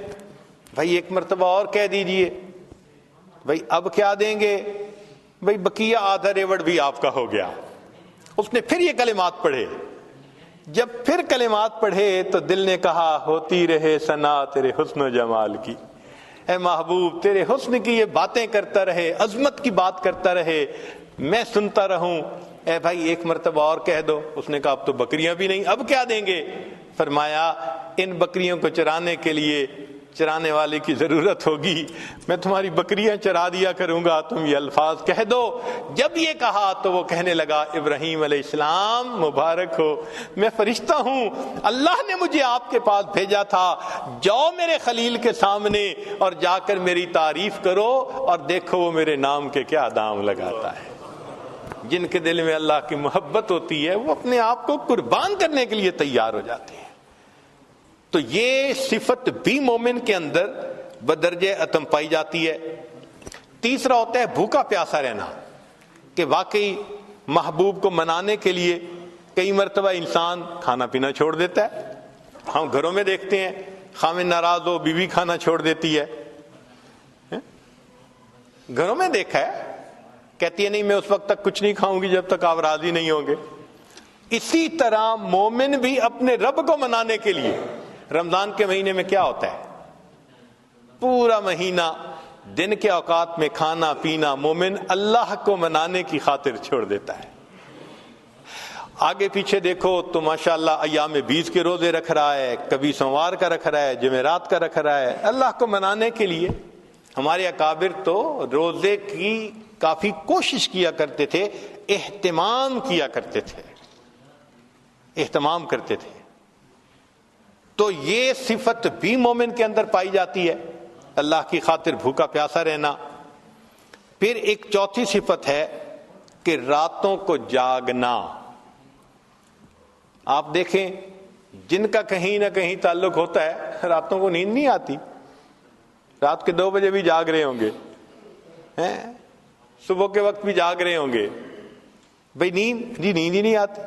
بھائی ایک مرتبہ اور کہہ دیجئے. بھائی اب کیا دیں گے؟ بھائی بقیہ آدھا ریوڑ بھی آپ کا ہو گیا. اس نے پھر یہ کلمات پڑھے. جب پھر کلمات پڑھے تو دل نے کہا ہوتی رہے ثنا تیرے حسن و جمال کی، اے محبوب تیرے حسن کی یہ باتیں کرتا رہے، عظمت کی بات کرتا رہے، میں سنتا رہوں. اے بھائی ایک مرتبہ اور کہہ دو. اس نے کہا اب تو بکریاں بھی نہیں، اب کیا دیں گے؟ فرمایا ان بکریوں کو چرانے کے لیے چرانے والے کی ضرورت ہوگی، میں تمہاری بکریاں چرا دیا کروں گا، تم یہ الفاظ کہہ دو. جب یہ کہا تو وہ کہنے لگا ابراہیم علیہ السلام مبارک ہو، میں فرشتہ ہوں، اللہ نے مجھے آپ کے پاس بھیجا تھا، جاؤ میرے خلیل کے سامنے اور جا کر میری تعریف کرو اور دیکھو وہ میرے نام کے کیا دام لگاتا ہے. جن کے دل میں اللہ کی محبت ہوتی ہے وہ اپنے آپ کو قربان کرنے کے لیے تیار ہو جاتے ہیں. تو یہ صفت بھی مومن کے اندر بدرجہ اتم پائی جاتی ہے. تیسرا ہوتا ہے بھوکا پیاسا رہنا، کہ واقعی محبوب کو منانے کے لیے کئی مرتبہ انسان کھانا پینا چھوڑ دیتا ہے. ہم گھروں میں دیکھتے ہیں خامن ناراض ہو بیوی کھانا چھوڑ دیتی ہے. گھروں میں دیکھا ہے، کہتی ہے نہیں میں اس وقت تک کچھ نہیں کھاؤں گی جب تک آپ راضی نہیں ہوں گے. اسی طرح مومن بھی اپنے رب کو منانے کے لیے رمضان کے مہینے میں کیا ہوتا ہے؟ پورا مہینہ دن کے اوقات میں کھانا پینا مومن اللہ کو منانے کی خاطر چھوڑ دیتا ہے. آگے پیچھے دیکھو تو ماشاءاللہ ایام 20 کے روزے رکھ رہا ہے، کبھی سوموار کا رکھ رہا ہے، جمعرات کا رکھ رہا ہے، اللہ کو منانے کے لیے. ہمارے اکابر تو روزے کی کافی کوشش کیا کرتے تھے، اہتمام کیا کرتے تھے، اہتمام کرتے تھے. تو یہ صفت بھی مومن کے اندر پائی جاتی ہے، اللہ کی خاطر بھوکا پیاسا رہنا. پھر ایک چوتھی صفت ہے کہ راتوں کو جاگنا. آپ دیکھیں جن کا کہیں نہ کہیں تعلق ہوتا ہے راتوں کو نیند نہیں آتی، رات کے 2 بجے بھی جاگ رہے ہوں گے، صبح کے وقت بھی جاگ رہے ہوں گے. بھئی نیند ہی نہیں آتی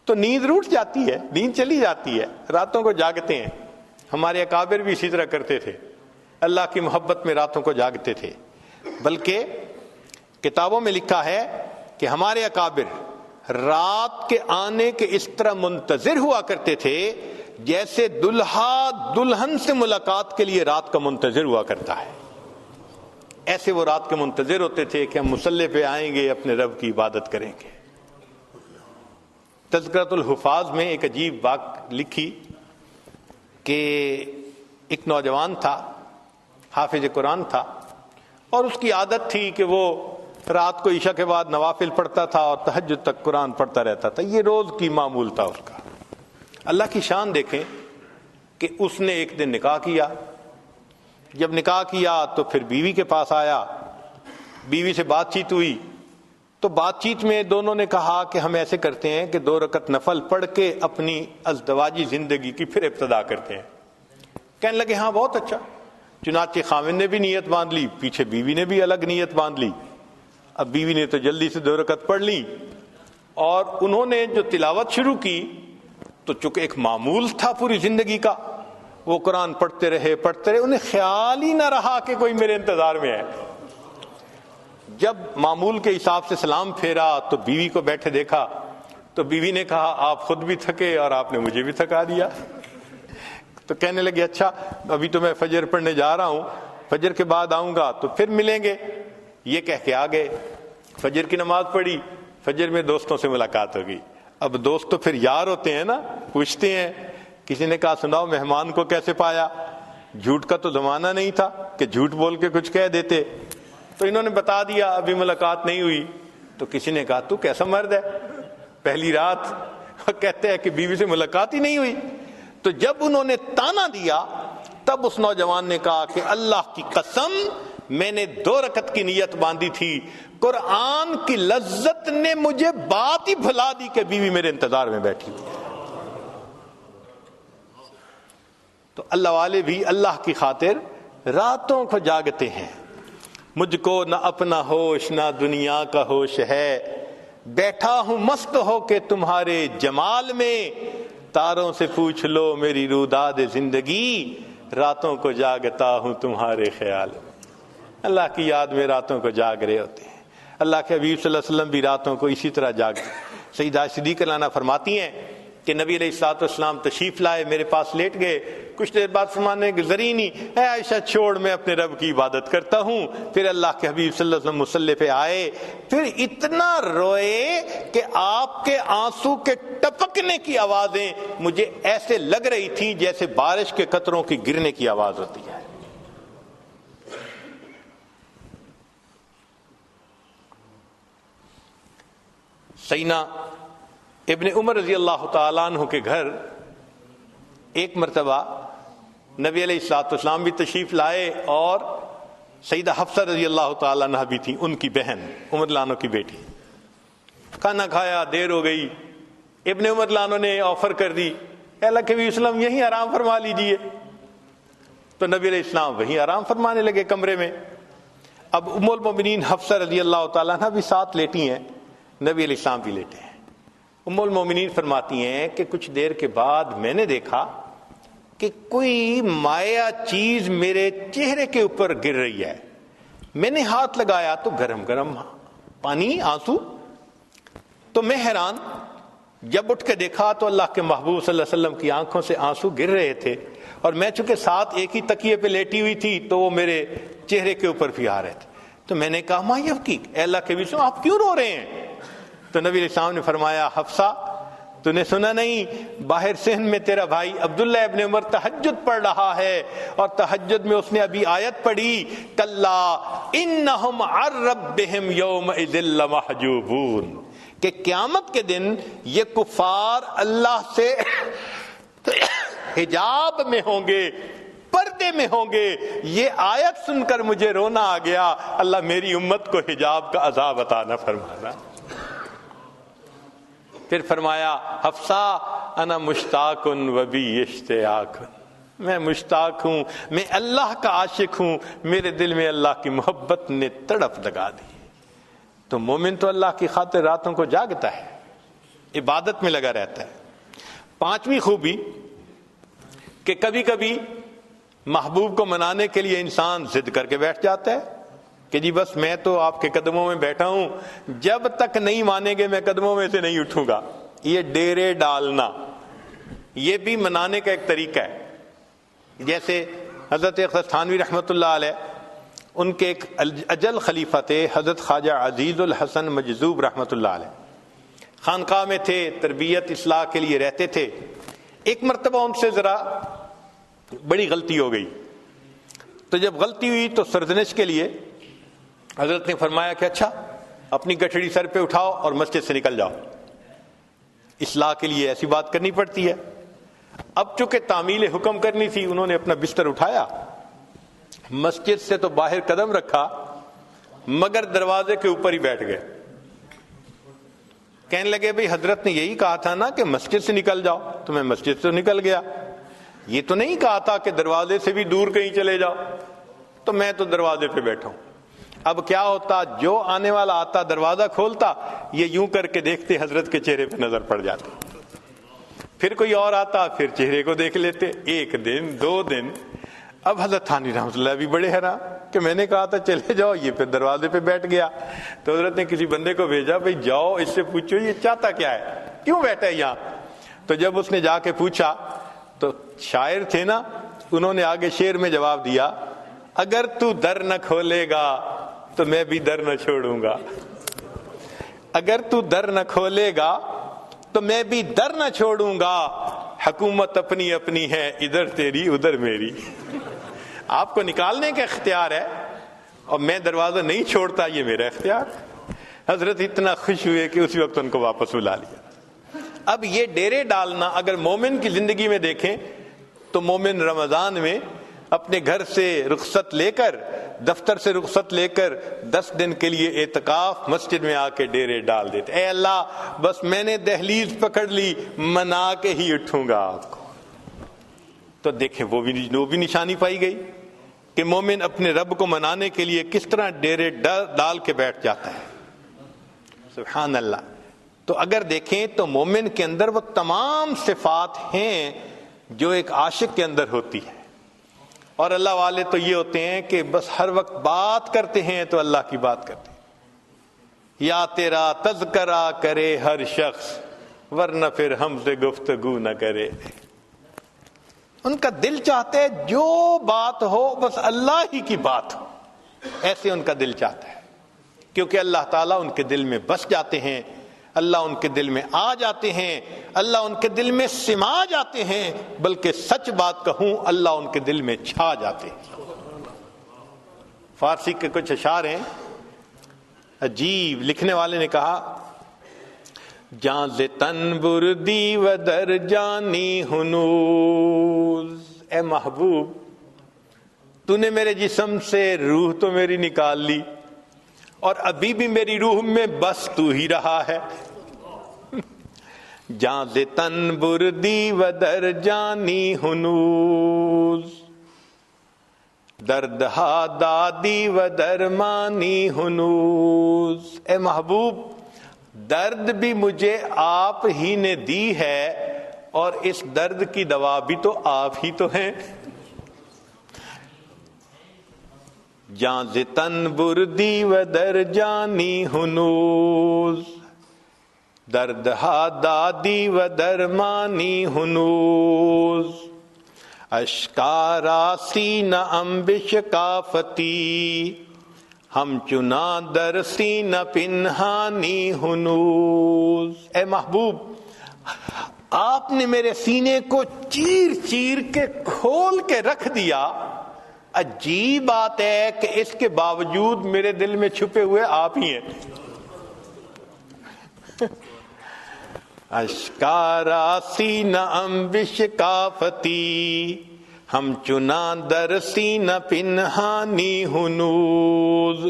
تو نیند روٹ جاتی ہے، نیند چلی جاتی ہے، راتوں کو جاگتے ہیں. ہمارے اکابر بھی اسی طرح کرتے تھے، اللہ کی محبت میں راتوں کو جاگتے تھے. بلکہ کتابوں میں لکھا ہے کہ ہمارے اکابر رات کے آنے کے اس طرح منتظر ہوا کرتے تھے جیسے دلہا دلہن سے ملاقات کے لیے رات کا منتظر ہوا کرتا ہے. ایسے وہ رات کے منتظر ہوتے تھے کہ ہم مصلی پہ آئیں گے، اپنے رب کی عبادت کریں گے. تذکرۃ الحفاظ میں ایک عجیب بات لکھی کہ ایک نوجوان تھا، حافظ قرآن تھا، اور اس کی عادت تھی کہ وہ رات کو عشاء کے بعد نوافل پڑھتا تھا اور تہجد تک قرآن پڑھتا رہتا تھا. یہ روز کی معمول تھا اس کا. اللہ کی شان دیکھیں کہ اس نے ایک دن نکاح کیا. جب نکاح کیا تو پھر بیوی کے پاس آیا، بیوی سے بات چیت ہوئی تو بات چیت میں دونوں نے کہا کہ ہم ایسے کرتے ہیں کہ 2 رکعت نفل پڑھ کے اپنی ازدواجی زندگی کی پھر ابتدا کرتے ہیں. کہنے لگے ہاں بہت اچھا. چنانچہ خاوند نے بھی نیت باندھ لی, پیچھے بیوی نے بھی الگ نیت باندھ لی. اب بیوی نے تو جلدی سے 2 رکعت پڑھ لی, اور انہوں نے جو تلاوت شروع کی تو چونکہ ایک معمول تھا پوری زندگی کا, وہ قرآن پڑھتے رہے, انہیں خیال ہی نہ رہا کہ کوئی میرے انتظار میں ہے. جب معمول کے حساب سے سلام پھیرا تو بیوی کو بیٹھے دیکھا تو بیوی نے کہا آپ خود بھی تھکے اور آپ نے مجھے بھی تھکا دیا. تو کہنے لگے اچھا ابھی تو میں فجر پڑھنے جا رہا ہوں, فجر کے بعد آؤں گا تو پھر ملیں گے. یہ کہہ کے آ گئے, فجر کی نماز پڑھی, فجر میں دوستوں سے ملاقات ہوگی. اب دوست تو پھر یار ہوتے ہیں نا, پوچھتے ہیں. کسی نے کہا سناؤ مہمان کو کیسے پایا, جھوٹ کا تو زمانہ نہیں تھا کہ جھوٹ بول کے کچھ کہہ دیتے. تو انہوں نے بتا دیا ابھی ملاقات نہیں ہوئی. تو کسی نے کہا تو کیسا مرد ہے, پہلی رات کہتے ہیں کہ بیوی سے ملاقات ہی نہیں ہوئی. تو جب انہوں نے تانا دیا تب اس نوجوان نے کہا کہ اللہ کی قسم میں نے 2 رکعت کی نیت باندھی تھی, قرآن کی لذت نے مجھے بات ہی بھلا دی کہ بیوی میرے انتظار میں بیٹھی ہوئی. تو اللہ والے بھی اللہ کی خاطر راتوں کو جاگتے ہیں. مجھ کو نہ اپنا ہوش نہ دنیا کا ہوش ہے, بیٹھا ہوں مست ہو کے تمہارے جمال میں, تاروں سے پوچھ لو میری روداد زندگی, راتوں کو جاگتا ہوں تمہارے خیال میں. اللہ کی یاد میں راتوں کو جاگ رہے ہوتے ہیں. اللہ کے حبیب صلی اللہ علیہ وسلم بھی راتوں کو اسی طرح جاگتے. سیدہ صدیقہ لانا فرماتی ہیں کہ نبی علیہ الصلوۃ والسلام تشریف لائے, میرے پاس لیٹ گئے. کچھ دیر بعد فرمانے گزری نہیں, اے عائشہ چھوڑ میں اپنے رب کی عبادت کرتا ہوں. پھر اللہ کے حبیب صلی اللہ علیہ وسلم مصلی پہ آئے, پھر اتنا روئے کہ آپ کے آنسو کے ٹپکنے کی آوازیں مجھے ایسے لگ رہی تھیں جیسے بارش کے قطروں کی گرنے کی آواز ہوتی ہے. سیدنا ابن عمر رضی اللہ تعالیٰ عنہ کے گھر ایک مرتبہ نبی علیہ الصلوۃ والسلام بھی تشریف لائے, اور سیدہ حفصہ رضی اللہ تعالیٰ عنہ بھی تھیں, ان کی بہن عمر لانو کی بیٹی. کھانا کھایا, دیر ہو گئی. ابن عمر لانو نے آفر کر دی, اللہ کے وسلم یہیں آرام فرما لیجئے. تو نبی علیہ السلام وہیں آرام فرمانے لگے کمرے میں. اب ام المؤمنین حفصہ رضی اللہ تعالیٰ عنہ بھی ساتھ لیٹی ہیں, نبی علیہ السلام بھی لیٹے ہیں. ام المؤمنین فرماتی ہیں کہ کچھ دیر کے بعد میں نے دیکھا کہ کوئی مائع چیز میرے چہرے کے اوپر گر رہی ہے. میں نے ہاتھ لگایا تو گرم گرم پانی, آنسو. تو میں حیران, جب اٹھ کے دیکھا تو اللہ کے محبوب صلی اللہ علیہ وسلم کی آنکھوں سے آنسو گر رہے تھے, اور میں چونکہ ساتھ ایک ہی تکیے پہ لیٹی ہوئی تھی تو وہ میرے چہرے کے اوپر بھی آ رہے تھے. تو میں نے کہا ما یبکی, اے اللہ کے وسلم آپ کیوں رو رہے ہیں؟ تو نبی علیہ السلام نے فرمایا حفصہ تو نے سنا نہیں, باہر صحن میں تیرا بھائی عبداللہ ابن عمر تہجد پڑھ رہا ہے, اور تہجد میں اس نے ابھی آیت پڑھی کلا انہم عن ربہم یومئذ لمحجوبون, کہ قیامت کے دن یہ کفار اللہ سے حجاب میں ہوں گے, پردے میں ہوں گے. یہ آیت سن کر مجھے رونا آ گیا, اللہ میری امت کو حجاب کا عذاب عطا نہ فرمانا. پھر فرمایا حفصہ انا مشتاق و بی اشتیاق, میں مشتاق ہوں, میں اللہ کا عاشق ہوں, میرے دل میں اللہ کی محبت نے تڑپ لگا دی. تو مومن تو اللہ کی خاطر راتوں کو جاگتا ہے, عبادت میں لگا رہتا ہے. 5ویں خوبی کہ کبھی کبھی محبوب کو منانے کے لیے انسان ضد کر کے بیٹھ جاتا ہے کہ جی بس میں تو آپ کے قدموں میں بیٹھا ہوں, جب تک نہیں مانیں گے میں قدموں میں سے نہیں اٹھوں گا. یہ ڈیرے ڈالنا یہ بھی منانے کا ایک طریقہ ہے. جیسے حضرت تھانوی رحمۃ اللہ علیہ, ان کے ایک اجل خلیفہ تھے حضرت خواجہ عزیز الحسن مجذوب رحمۃ اللہ علیہ, خانقاہ میں تھے, تربیت اصلاح کے لیے رہتے تھے. ایک مرتبہ ان سے ذرا بڑی غلطی ہو گئی, تو جب غلطی ہوئی تو سرزنش کے لیے حضرت نے فرمایا کہ اچھا اپنی گٹھڑی سر پہ اٹھاؤ اور مسجد سے نکل جاؤ. اصلاح کے لیے ایسی بات کرنی پڑتی ہے. اب چونکہ تعمیل حکم کرنی تھی, انہوں نے اپنا بستر اٹھایا, مسجد سے تو باہر قدم رکھا مگر دروازے کے اوپر ہی بیٹھ گئے. کہنے لگے بھئی حضرت نے یہی کہا تھا نا کہ مسجد سے نکل جاؤ, تو میں مسجد سے نکل گیا. یہ تو نہیں کہا تھا کہ دروازے سے بھی دور کہیں چلے جاؤ، تو میں تو دروازے پہ بیٹھا ہوں۔ اب کیا ہوتا، جو آنے والا آتا دروازہ کھولتا، یہ یوں کر کے دیکھتے، حضرت کے چہرے پہ نظر پڑ جاتی، پھر کوئی اور آتا، پھر چہرے کو دیکھ لیتے، 1 دن 2 دن۔ اب حضرت تھانوی رحمۃ اللہ بھی بڑے حیران کہ میں نے کہا تھا چلے جاؤ، یہ پھر دروازے پہ بیٹھ گیا۔ تو حضرت نے کسی بندے کو بھیجا، بھئی جاؤ اس سے پوچھو یہ چاہتا کیا ہے، کیوں بیٹھا ہے یہاں۔ تو جب اس نے جا کے پوچھا تو شاعر تھے نا، انہوں نے آگے شعر میں جواب دیا، اگر تو در نہ کھولے گا تو میں بھی در نہ چھوڑوں گا، اگر تو در نہ کھولے گا تو میں بھی در نہ چھوڑوں گا، حکومت اپنی اپنی ہے، ادھر تیری ادھر میری۔ آپ کو نکالنے کا اختیار ہے اور میں دروازہ نہیں چھوڑتا، یہ میرا اختیار۔ حضرت اتنا خوش ہوئے کہ اسی وقت ان کو واپس بلا لیا۔ اب یہ ڈیرے ڈالنا اگر مومن کی زندگی میں دیکھیں تو مومن رمضان میں اپنے گھر سے رخصت لے کر، دفتر سے رخصت لے کر 10 دن کے لیے اعتکاف مسجد میں آ کے ڈیرے ڈال دیتے، اے اللہ بس میں نے دہلیز پکڑ لی، منا کے ہی اٹھوں گا آپ کو۔ تو دیکھیں وہ بھی نشانی پائی گئی کہ مومن اپنے رب کو منانے کے لیے کس طرح ڈیرے ڈال کے بیٹھ جاتا ہے۔ سبحان اللہ۔ تو اگر دیکھیں تو مومن کے اندر وہ تمام صفات ہیں جو ایک عاشق کے اندر ہوتی ہے، اور اللہ والے تو یہ ہوتے ہیں کہ بس ہر وقت بات کرتے ہیں تو اللہ کی بات کرتے ہیں، یا تیرا تذکرہ کرے ہر شخص ورنہ پھر ہم سے گفتگو نہ کرے۔ ان کا دل چاہتا ہے جو بات ہو بس اللہ ہی کی بات ہو، ایسے ان کا دل چاہتا ہے، کیونکہ اللہ تعالیٰ ان کے دل میں بس جاتے ہیں، اللہ ان کے دل میں آ جاتے ہیں، اللہ ان کے دل میں سما جاتے ہیں، بلکہ سچ بات کہوں اللہ ان کے دل میں چھا جاتے ہیں۔ فارسی کے کچھ اشعار ہیں عجیب، لکھنے والے نے کہا، جاں ز تن بردی و در جانی ہنوز، اے محبوب تو نے میرے جسم سے روح تو میری نکال لی، اور ابھی بھی میری روح میں بس تو ہی رہا ہے۔ جاں ز تن بردی و در جانی ہنوز، درد ہا دادی و درمانی ہنوز، اے محبوب درد بھی مجھے آپ ہی نے دی ہے، اور اس درد کی دوا بھی تو آپ ہی تو ہیں۔ جاں ز تن بردی و در جانی ہنوز، درد ہا دادی و درمانی ہنوز، اشکارا سینہ امبش کافتی، ہم چنا در سینہ پنہانی ہنوز، اے محبوب آپ نے میرے سینے کو چیر چیر کے کھول کے رکھ دیا، عجیب بات ہے کہ اس کے باوجود میرے دل میں چھپے ہوئے آپ ہی ہیں۔ اشکارا سینہ امبش کافتی، ہم چنا در سینہ پنہانی ہنوز،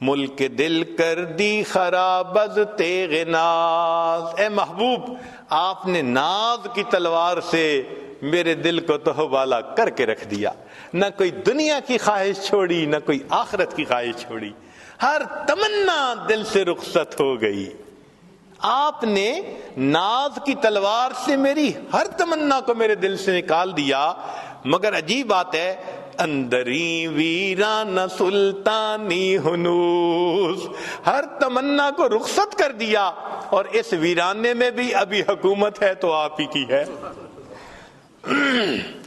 ملک دل کر دی خراب از تیغ ناز، اے محبوب آپ نے ناز کی تلوار سے میرے دل کو تہ بالا کر کے رکھ دیا، نہ کوئی دنیا کی خواہش چھوڑی نہ کوئی آخرت کی خواہش چھوڑی، ہر تمنا دل سے رخصت ہو گئی۔ آپ نے ناز کی تلوار سے میری ہر تمنا کو میرے دل سے نکال دیا، مگر عجیب بات ہے اندری ویران سلطانی ہنوز، ہر تمنا کو رخصت کر دیا، اور اس ویرانے میں بھی ابھی حکومت ہے تو آپ ہی کی ہے۔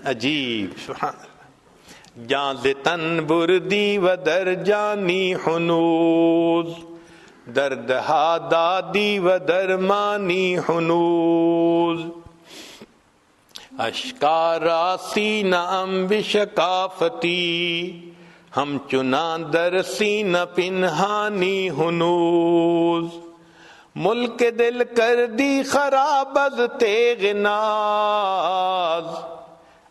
عجیب، سبحان اللہ۔ جاں ز تن بردی و در جانی ہنوز، درد ہا دادی و درمانی ہنوز، اشکارا سینہ امبش کافتی، ہم چنا در سینہ پنہانی ہنوز، ملک دل کر دی خراب از تیغ ناز،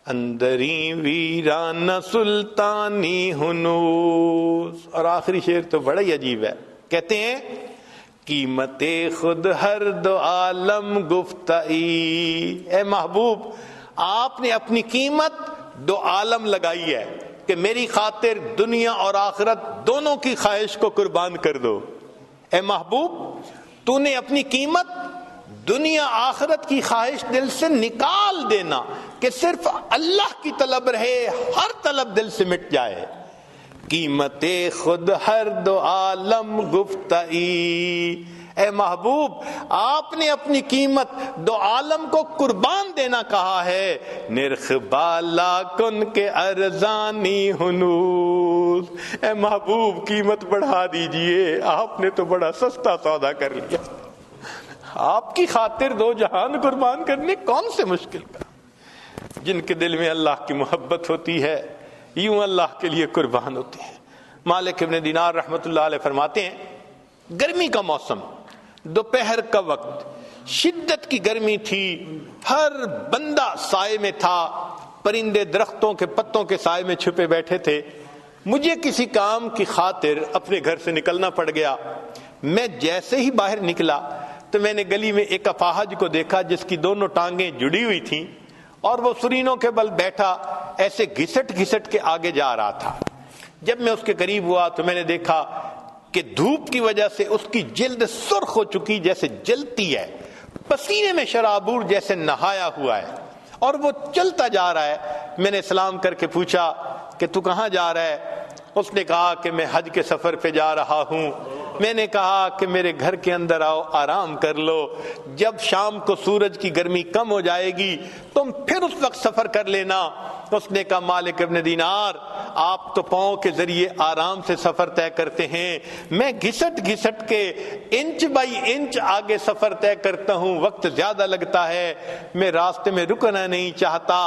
اندری ویران سلطانی ہنوز۔ اور آخری شعر تو بڑا ہی عجیب ہے، کہتے ہیں قیمت خود ہر دو عالم گفتئی، اے محبوب آپ نے اپنی قیمت دو عالم لگائی ہے کہ میری خاطر دنیا اور آخرت دونوں کی خواہش کو قربان کر دو۔ اے محبوب، تو نے اپنی قیمت دنیا آخرت کی خواہش دل سے نکال دینا کہ صرف اللہ کی طلب رہے، ہر طلب دل سے مٹ جائے۔ قیمت خود ہر دو عالم گفتئی، اے محبوب آپ نے اپنی قیمت دو عالم کو قربان دینا کہا ہے۔ نرخ بالا کن کے ارزانی ہنوز، اے محبوب قیمت بڑھا دیجئے، آپ نے تو بڑا سستا سودا کر لیا۔ آپ کی خاطر دو جہان قربان کرنے کون سے مشکل کا؟ جن کے دل میں اللہ کی محبت ہوتی ہے یوں اللہ کے لیے قربان ہوتے ہیں۔ مالک ابن دینار رحمت اللہ علیہ فرماتے ہیں گرمی کا موسم، دوپہر کا وقت، شدت کی گرمی تھی، ہر بندہ سائے میں تھا، پرندے درختوں کے پتوں کے سائے میں چھپے بیٹھے تھے۔ مجھے کسی کام کی خاطر اپنے گھر سے نکلنا پڑ گیا۔ میں جیسے ہی باہر نکلا تو میں نے گلی میں ایک اپاہج کو دیکھا جس کی دونوں ٹانگیں جڑی ہوئی تھیں اور وہ سرینوں کے بل بیٹھا ایسے گھسٹ گھسٹ کے آگے جا رہا تھا۔ جب میں اس کے قریب ہوا تو میں نے دیکھا کہ دھوپ کی وجہ سے اس کی جلد سرخ ہو چکی جیسے جلتی ہے، پسینے میں شرابور جیسے نہایا ہوا ہے، اور وہ چلتا جا رہا ہے۔ میں نے سلام کر کے پوچھا کہ تو کہاں جا رہا ہے؟ اس نے کہا کہ میں حج کے سفر پہ جا رہا ہوں۔ میں نے کہا کہ میرے گھر کے اندر آؤ، آرام کر لو، جب شام کو سورج کی گرمی کم ہو جائے گی تم پھر اس وقت سفر کر لینا۔ اس نے کہا مالک ابن دینار آپ تو پاؤں کے ذریعے آرام سے سفر طے کرتے ہیں، میں گھسٹ گھسٹ کے انچ بائی انچ آگے سفر طے کرتا ہوں، وقت زیادہ لگتا ہے، میں راستے میں رکنا نہیں چاہتا،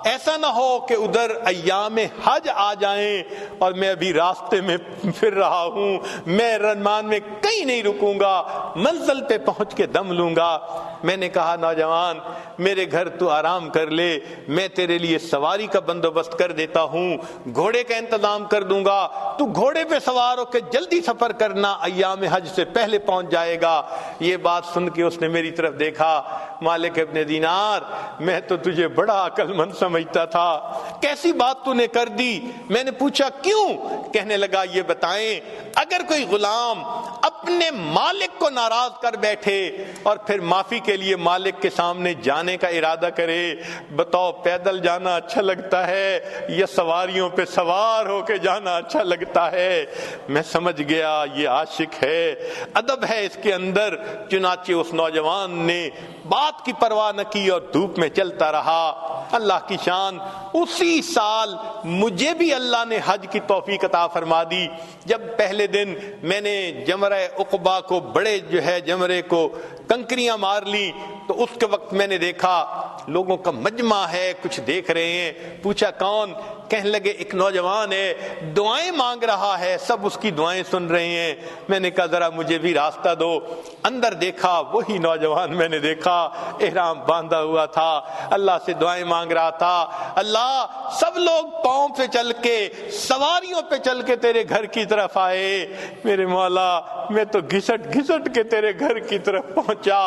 ایسا نہ ہو کہ ادھر ایام حج آ جائیں اور میں ابھی راستے میں پھر رہا ہوں، میں رمان میں کہیں نہیں رکوں گا، منزل پہ پہنچ کے دم لوں گا۔ میں نے کہا نوجوان میرے گھر تو آرام کر لے، میں تیرے لیے سواری کا بندوبست کر دیتا ہوں، گھوڑے کا انتظام کر دوں گا، تو گھوڑے پہ سوار ہو کے جلدی سفر کرنا، ایام حج سے پہلے پہنچ جائے گا۔ یہ بات سن کے اس نے میری طرف دیکھا، مالک ابن دینار میں تو تجھے بڑا عقل مند سمجھتا تھا، کیسی بات تو نے کر دی؟ میں نے پوچھا کیوں؟ کہنے لگا یہ بتائیں اگر کوئی غلام اپنے مالک کو ناراض کر بیٹھے اور پھر معافی کے لیے مالک کے سامنے جانے کا ارادہ کرے، بتاؤ پیدل جانا اچھا لگتا ہے یا سواریوں پہ سوار ہو کے جانا اچھا لگتا ہے؟ میں سمجھ گیا یہ عاشق ہے، ادب ہے اس کے اندر۔ چنانچہ اس نوجوان نے بات کی پرواہ نہ کی اور دھوپ میں چلتا رہا۔ اللہ کی شان، اسی سال مجھے بھی اللہ نے حج کی توفیق عطا فرما دی۔ جب پہلے دن میں نے جمرہ عقبہ کو بڑے جمرے کو کنکریاں مار لی تو اس کے وقت میں نے دیکھا لوگوں کا مجمع ہے، کچھ دیکھ رہے ہیں۔ پوچھا کون؟ کہنے لگے ایک نوجوان ہے، دعائیں مانگ رہا ہے، سب اس کی دعائیں سن رہے ہیں۔ میں نے کہا ذرا مجھے بھی راستہ دو۔ اندر دیکھا وہی نوجوان میں نے دیکھا، احرام باندھا ہوا تھا، اللہ سے دعائیں مانگ رہا تھا، اللہ سب لوگ پاؤں پہ چل کے سواریوں پہ چل کے تیرے گھر کی طرف آئے، میرے مولا میں تو گھسٹ گھسٹ کے تیرے گھر کی طرف پہنچا،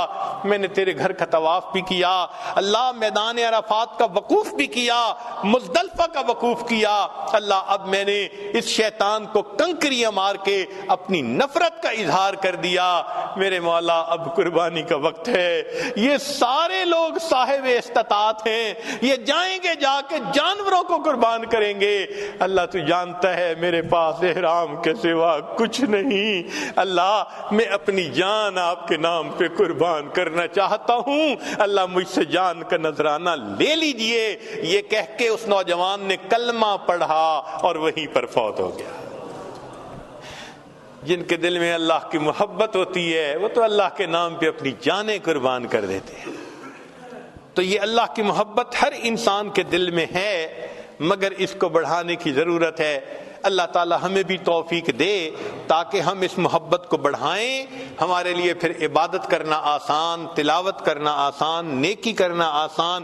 میں نے تیرے گھر کا طواف بھی کیا، اللہ میدان عرفات کا وقوف بھی کیا، مزدلفہ کا وقوف کیا، اللہ اب میں نے اس شیطان کو کنکریاں مار کے اپنی نفرت کا اظہار کر دیا، میرے مولا اب قربانی کا وقت ہے۔ یہ سارے لوگ صاحب استطاعت ہیں، یہ جائیں گے جا کے جانوروں کو قربان کریں گے، اللہ تو جانتا ہے میرے پاس احرام کے سوا کچھ نہیں، اللہ میں اپنی جان آپ کے نام پہ قربان کرنا چاہتا ہوں، اللہ مجھ سے جان کا نذرانہ لے لیجئے۔ یہ کہہ کے اس نوجوان نے کلمہ پڑھا اور وہیں پر فوت ہو گیا۔ جن کے دل میں اللہ کی محبت ہوتی ہے وہ تو اللہ کے نام پہ اپنی جانیں قربان کر دیتے ہیں۔ تو یہ اللہ کی محبت ہر انسان کے دل میں ہے، مگر اس کو بڑھانے کی ضرورت ہے۔ اللہ تعالی ہمیں بھی توفیق دے تاکہ ہم اس محبت کو بڑھائیں، ہمارے لیے پھر عبادت کرنا آسان، تلاوت کرنا آسان، نیکی کرنا آسان،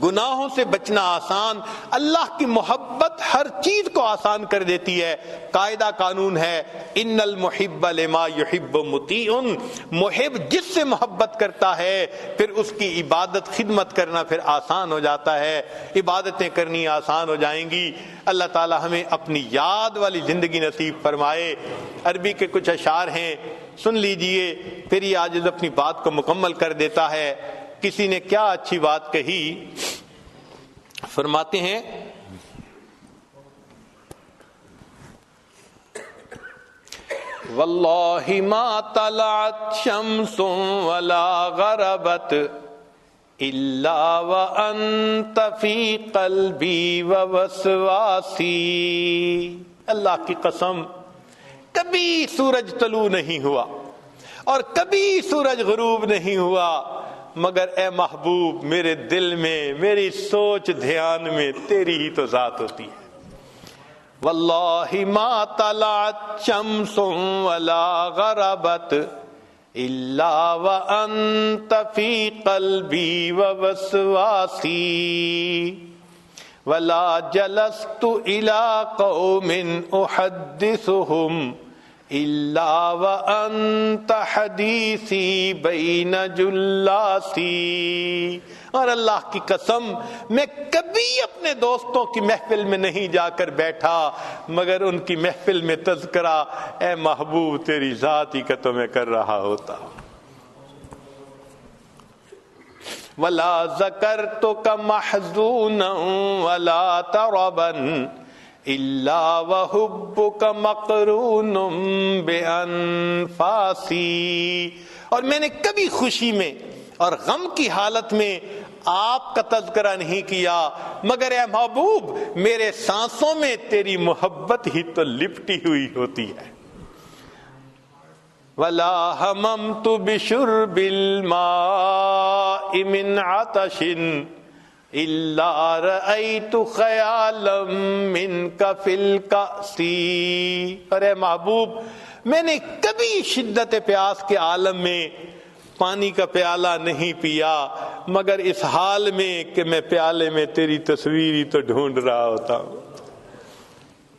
گناہوں سے بچنا آسان۔ اللہ کی محبت ہر چیز کو آسان کر دیتی ہے۔ قاعدہ قانون ہے، ان المحب لما یحب مطیع، محب جس سے محبت کرتا ہے پھر اس کی عبادت خدمت کرنا پھر آسان ہو جاتا ہے، عبادتیں کرنی آسان ہو جائیں گی۔ اللہ تعالی ہمیں اپنی یاد والی زندگی نصیب فرمائے۔ عربی کے کچھ اشعار ہیں، سن لیجئے، پھر یہ عاجز اپنی بات کو مکمل کر دیتا ہے۔ کسی نے کیا اچھی بات کہی، فرماتے ہیں واللہ ما طلعت شمس ولا غربت الا وانت فی قلبی ووسواسی۔ اللہ کی قسم، کبھی سورج طلوع نہیں ہوا اور کبھی سورج غروب نہیں ہوا، مگر اے محبوب میرے دل میں، میری سوچ دھیان میں تیری ہی تو ذات ہوتی ہے۔ واللہ ما طلعت شمس ولا غربت الا وانت فی قلبی ووسواسی، ولا جلست الى قوم احدثهم الا وانت حدیثی بین جلاسی۔ اور اللہ کی قسم، میں کبھی اپنے دوستوں کی محفل میں نہیں جا کر بیٹھا مگر ان کی محفل میں تذکرہ اے محبوب تیری ذات ہی کا تو میں کر رہا ہوتا۔ ولا ذکرتک محزونا ولا تربا الا وحبک مقرون بانفاسی۔ اور میں نے کبھی خوشی میں اور غم کی حالت میں آپ کا تذکرہ نہیں کیا مگر اے محبوب میرے سانسوں میں تیری محبت ہی تو لپٹی ہوئی ہوتی ہے۔ ولا ہممت بشرب الماء من عطش الا رأیت خیالا منک فی الکأس۔ ارے محبوب، میں نے کبھی شدت پیاس کے عالم میں پانی کا پیالہ نہیں پیا مگر اس حال میں کہ میں پیالے میں تیری تصویر ہی تو ڈھونڈ رہا ہوتا ہوں۔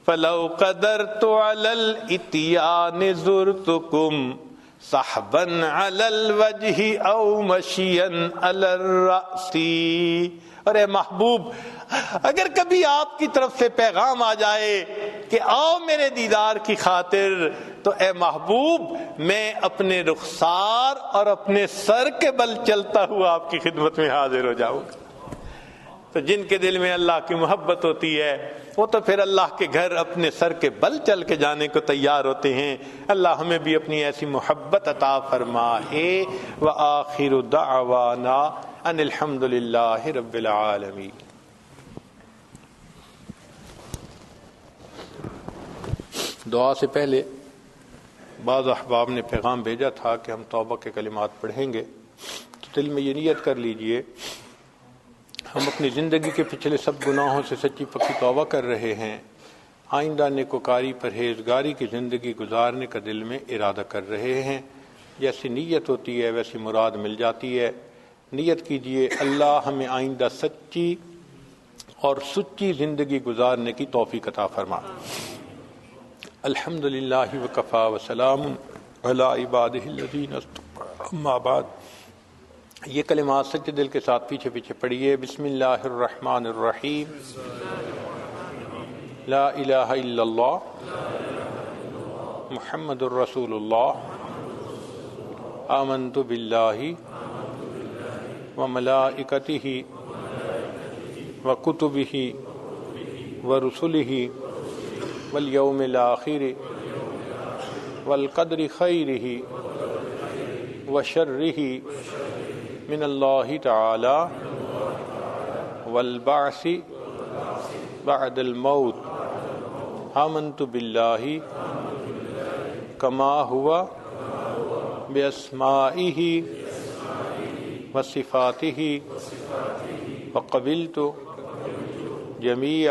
فلو قدرت علی الاتیان زرتکم صحبا علی الوجہ او مشیا علی الرأس۔ ارے محبوب، اگر کبھی آپ کی طرف سے پیغام آ جائے کہ آؤ میرے دیدار کی خاطر، تو اے محبوب میں اپنے رخسار اور اپنے سر کے بل چلتا ہوا آپ کی خدمت میں حاضر ہو جاؤں گا۔ تو جن کے دل میں اللہ کی محبت ہوتی ہے وہ تو پھر اللہ کے گھر اپنے سر کے بل چل کے جانے کو تیار ہوتے ہیں۔ اللہ ہمیں بھی اپنی ایسی محبت عطا فرمائے۔ وآخر دعوانا ان الحمد للہ رب العالمین۔ دعا سے پہلے بعض احباب نے پیغام بھیجا تھا کہ ہم توبہ کے کلمات پڑھیں گے، تو دل میں یہ نیت کر لیجئے ہم اپنی زندگی کے پچھلے سب گناہوں سے سچی پکی توبہ کر رہے ہیں، آئندہ نیکوکاری پرہیزگاری کی زندگی گزارنے کا دل میں ارادہ کر رہے ہیں۔ جیسی نیت ہوتی ہے ویسی مراد مل جاتی ہے۔ نیت کیجئے اللہ ہمیں آئندہ سچی اور سچی زندگی گزارنے کی توفیق عطا فرما۔ الحمدللہ وکفا وسلام علی عبادہ الذین اصطفی، اما بعد۔ یہ کلمات سچے دل کے ساتھ پیچھے پیچھے پڑھیے۔ بسم اللہ الرحمن الرحیم۔ لا الہ الا اللہ محمد الرسول اللہ، آمنت باللہ وملائکتہ وکتبہ ورسلہ والیوم الآخر والقدر خیرہ وشرہ من اللہ تعالی والبعث بعد الموت۔ آمنت باللہ کما ہوا باسمائہ وصفاتہ وقبلت جمیع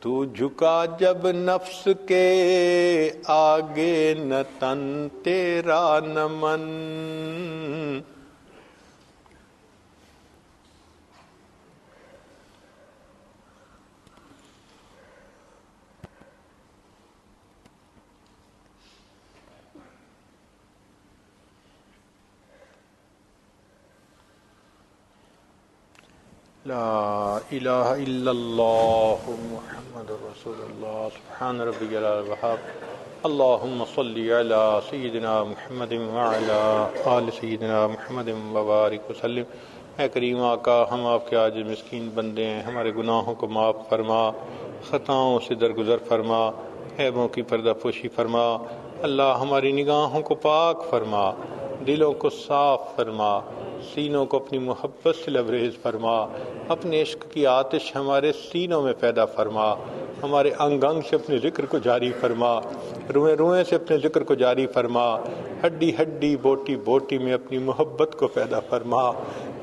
تو جھکا جب نفس کے آگے نہ تن تیرا نہ من، لا الہ الا اللہ محمد رسول اللہ سبحان ربی الوہاب اللہم صلی علی سیدنا محمد وعلی آل سیدنا محمد وبارک وسلم۔ اے کریم آقا، ہم آپ کے عاجز مسکین بندے ہیں، ہمارے گناہوں کو معاف فرما، خطاؤں سے درگزر فرما، عیبوں کی پردہ پوشی فرما۔ اللہ ہماری نگاہوں کو پاک فرما، دلوں کو صاف فرما، سینوں کو اپنی محبت سے لبریز فرما، اپنے عشق کی آتش ہمارے سینوں میں پیدا فرما، ہمارے انگ انگ سے اپنے ذکر کو جاری فرما، روئیں روئیں سے اپنے ذکر کو جاری فرما، ہڈی ہڈی بوٹی بوٹی میں اپنی محبت کو پیدا فرما۔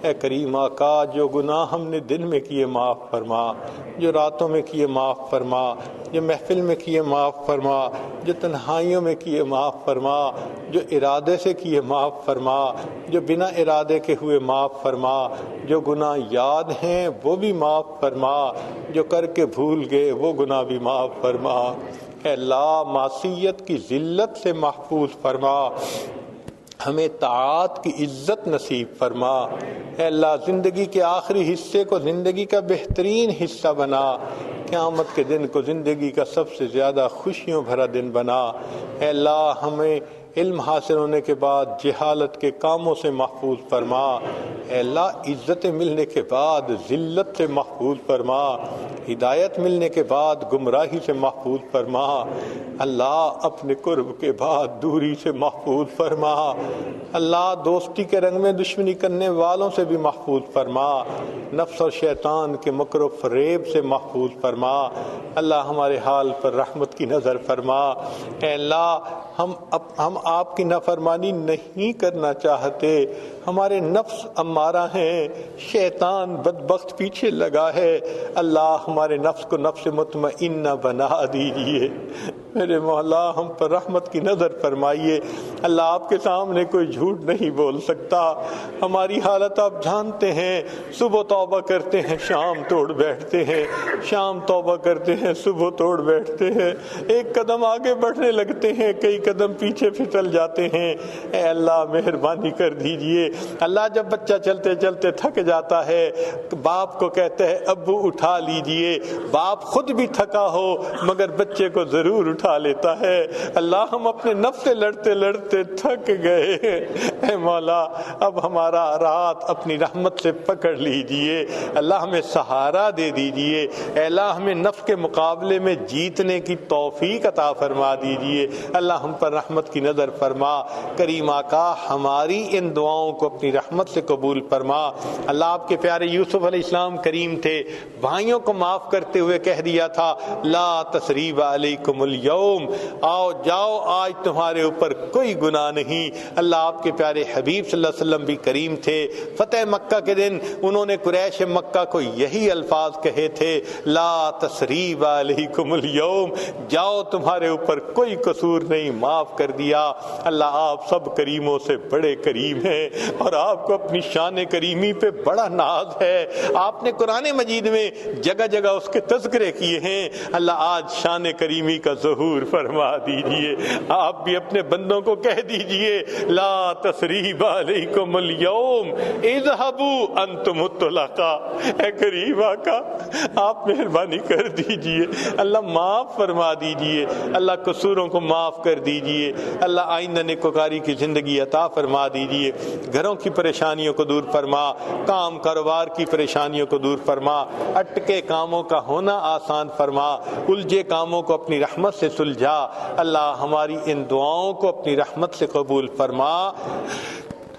اے کریم آقا، جو گناہ ہم نے دن میں کیے معاف فرما، جو راتوں میں کیے معاف فرما، جو محفل میں کیے معاف فرما، جو تنہائیوں میں کیے معاف فرما، جو ارادے سے کیے معاف فرما، جو بنا ارادے کے ہوئے معاف فرما، جو گناہ یاد ہیں وہ بھی معاف فرما، جو کر کے بھول گئے وہ گناہ بھی معاف فرما۔ اے اللہ، معصیت کی ذلت سے محفوظ فرما، ہمیں طاعات کی عزت نصیب فرما۔ اے اللہ، زندگی کے آخری حصے کو زندگی کا بہترین حصہ بنا، قیامت کے دن کو زندگی کا سب سے زیادہ خوشیوں بھرا دن بنا۔ اے اللہ، ہمیں علم حاصل ہونے کے بعد جہالت کے کاموں سے محفوظ فرما۔ اے اللہ، عزت ملنے کے بعد ذلت سے محفوظ فرما، ہدایت ملنے کے بعد گمراہی سے محفوظ فرما۔ اللہ، اپنے قرب کے بعد دوری سے محفوظ فرما۔ اللہ، دوستی کے رنگ میں دشمنی کرنے والوں سے بھی محفوظ فرما، نفس اور شیطان کے مکر و فریب سے محفوظ فرما۔ اللہ، ہمارے حال پر رحمت کی نظر فرما۔ اے اللہ، ہم آپ کی نافرمانی نہیں کرنا چاہتے، ہمارے نفس امارہ ہیں، شیطان بدبخت پیچھے لگا ہے۔ اللہ، ہمارے نفس کو نفس مطمئنہ بنا دیجئے۔ میرے مولا، ہم پر رحمت کی نظر فرمائیے۔ اللہ، آپ کے سامنے کوئی جھوٹ نہیں بول سکتا، ہماری حالت آپ جانتے ہیں۔ صبح توبہ کرتے ہیں، شام توڑ بیٹھتے ہیں، شام توبہ کرتے ہیں، صبح توڑ بیٹھتے ہیں، ایک قدم آگے بڑھنے لگتے ہیں، کئی قدم پیچھے پھسل جاتے ہیں۔ اے اللہ، مہربانی کر دیجئے۔ اللہ، جب بچہ چلتے چلتے تھک جاتا ہے، باپ کو کہتا ہے ابو اٹھا لیجئے، باپ خود بھی تھکا ہو مگر بچے کو ضرور اٹھا لیتا ہے۔ اللہ، ہم اپنے نفس سے لڑتے لڑتے تھک گئے، اے مولا اب ہمارا رات اپنی رحمت سے پکڑ لیجئے۔ اللہ، ہمیں سہارا دے دیجئے۔ اے اللہ، ہمیں نفس کے مقابلے میں جیتنے کی توفیق عطا فرما دیجئے۔ اللہ، ہم پر رحمت کی نظر فرما۔ کریم آقا، ہماری ان دعاؤں کو اپنی رحمت سے قبول فرما۔ اللہ، آپ کے پیارے یوسف علیہ السلام کریم تھے، بھائیوں کو معاف کرتے ہوئے کہہ دیا تھا لا تثریب علیکم اليوم، آؤ جاؤ، آج تمہارے اوپر کوئی گناہ نہیں۔ اللہ، آپ کے پیارے حبیب صلی اللہ علیہ وسلم بھی کریم تھے، فتح مکہ کے دن انہوں نے قریش مکہ کو یہی الفاظ کہے تھے لا تثریب علیکم اليوم، جاؤ تمہارے اوپر کوئی قصور نہیں، معاف کر دیا۔ اللہ، آپ سب کریموں سے بڑے کریم ہیں اور آپ کو اپنی شان کریمی پہ بڑا ناز ہے۔ آپ نے قرآن مجید میں جگہ جگہ اس کے تذکرے کیے ہیں۔ اللہ، آج شان کریمی کا ظہور فرما دیجئے۔ آپ بھی اپنے بندوں کو کہہ دیجئے لا تثریب علیکم اليوم اذهبوا انتم الطلقاء۔ اے کریم آقا، آپ مہربانی کر دیجئے، اللہ معاف فرما دیجئے، اللہ قصوروں کو معاف کر دیجئے۔ اللہ، آئندہ نیکوکاری کی زندگی عطا فرما دیجئے، گھروں کی پریشانیوں کو دور فرما، کام کاروبار کی پریشانیوں کو دور فرما، اٹکے کاموں کا ہونا آسان فرما، الجھے کاموں کو اپنی رحمت سے سلجھا۔ اللہ، ہماری ان دعاؤں کو اپنی رحمت سے قبول فرما۔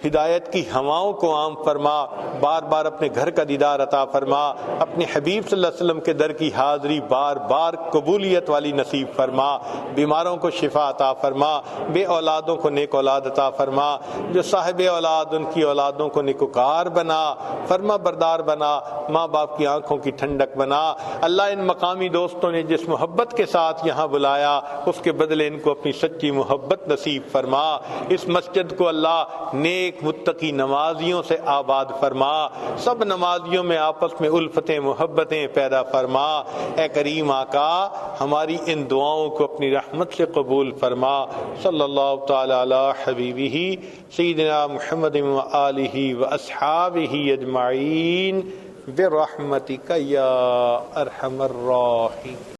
ہدایت کی ہواؤں کو عام فرما، بار بار اپنے گھر کا دیدار عطا فرما، اپنے حبیب صلی اللہ علیہ وسلم کے در کی حاضری بار بار قبولیت والی نصیب فرما، بیماروں کو شفا عطا فرما، بے اولادوں کو نیک اولاد عطا فرما، جو صاحب اولاد ان کی اولادوں کو نیکوکار بنا، فرما بردار بنا، ماں باپ کی آنکھوں کی ٹھنڈک بنا۔ اللہ ان مقامی دوستوں نے جس محبت کے ساتھ یہاں بلایا اس کے بدلے ان کو اپنی سچی محبت نصیب فرما، اس مسجد کو اللہ نیک متقی نمازیوں سے آباد فرما، سب نمازیوں میں آپس میں الفتیں محبتیں پیدا فرما۔ اے کریم آقا ہماری ان دعاؤں کو اپنی رحمت سے قبول فرما۔ صلی اللہ تعالی علی حبیبہ سیدنا محمد و آلہ و اصحابہ اجمعین برحمتک یا ارحم الراحمین۔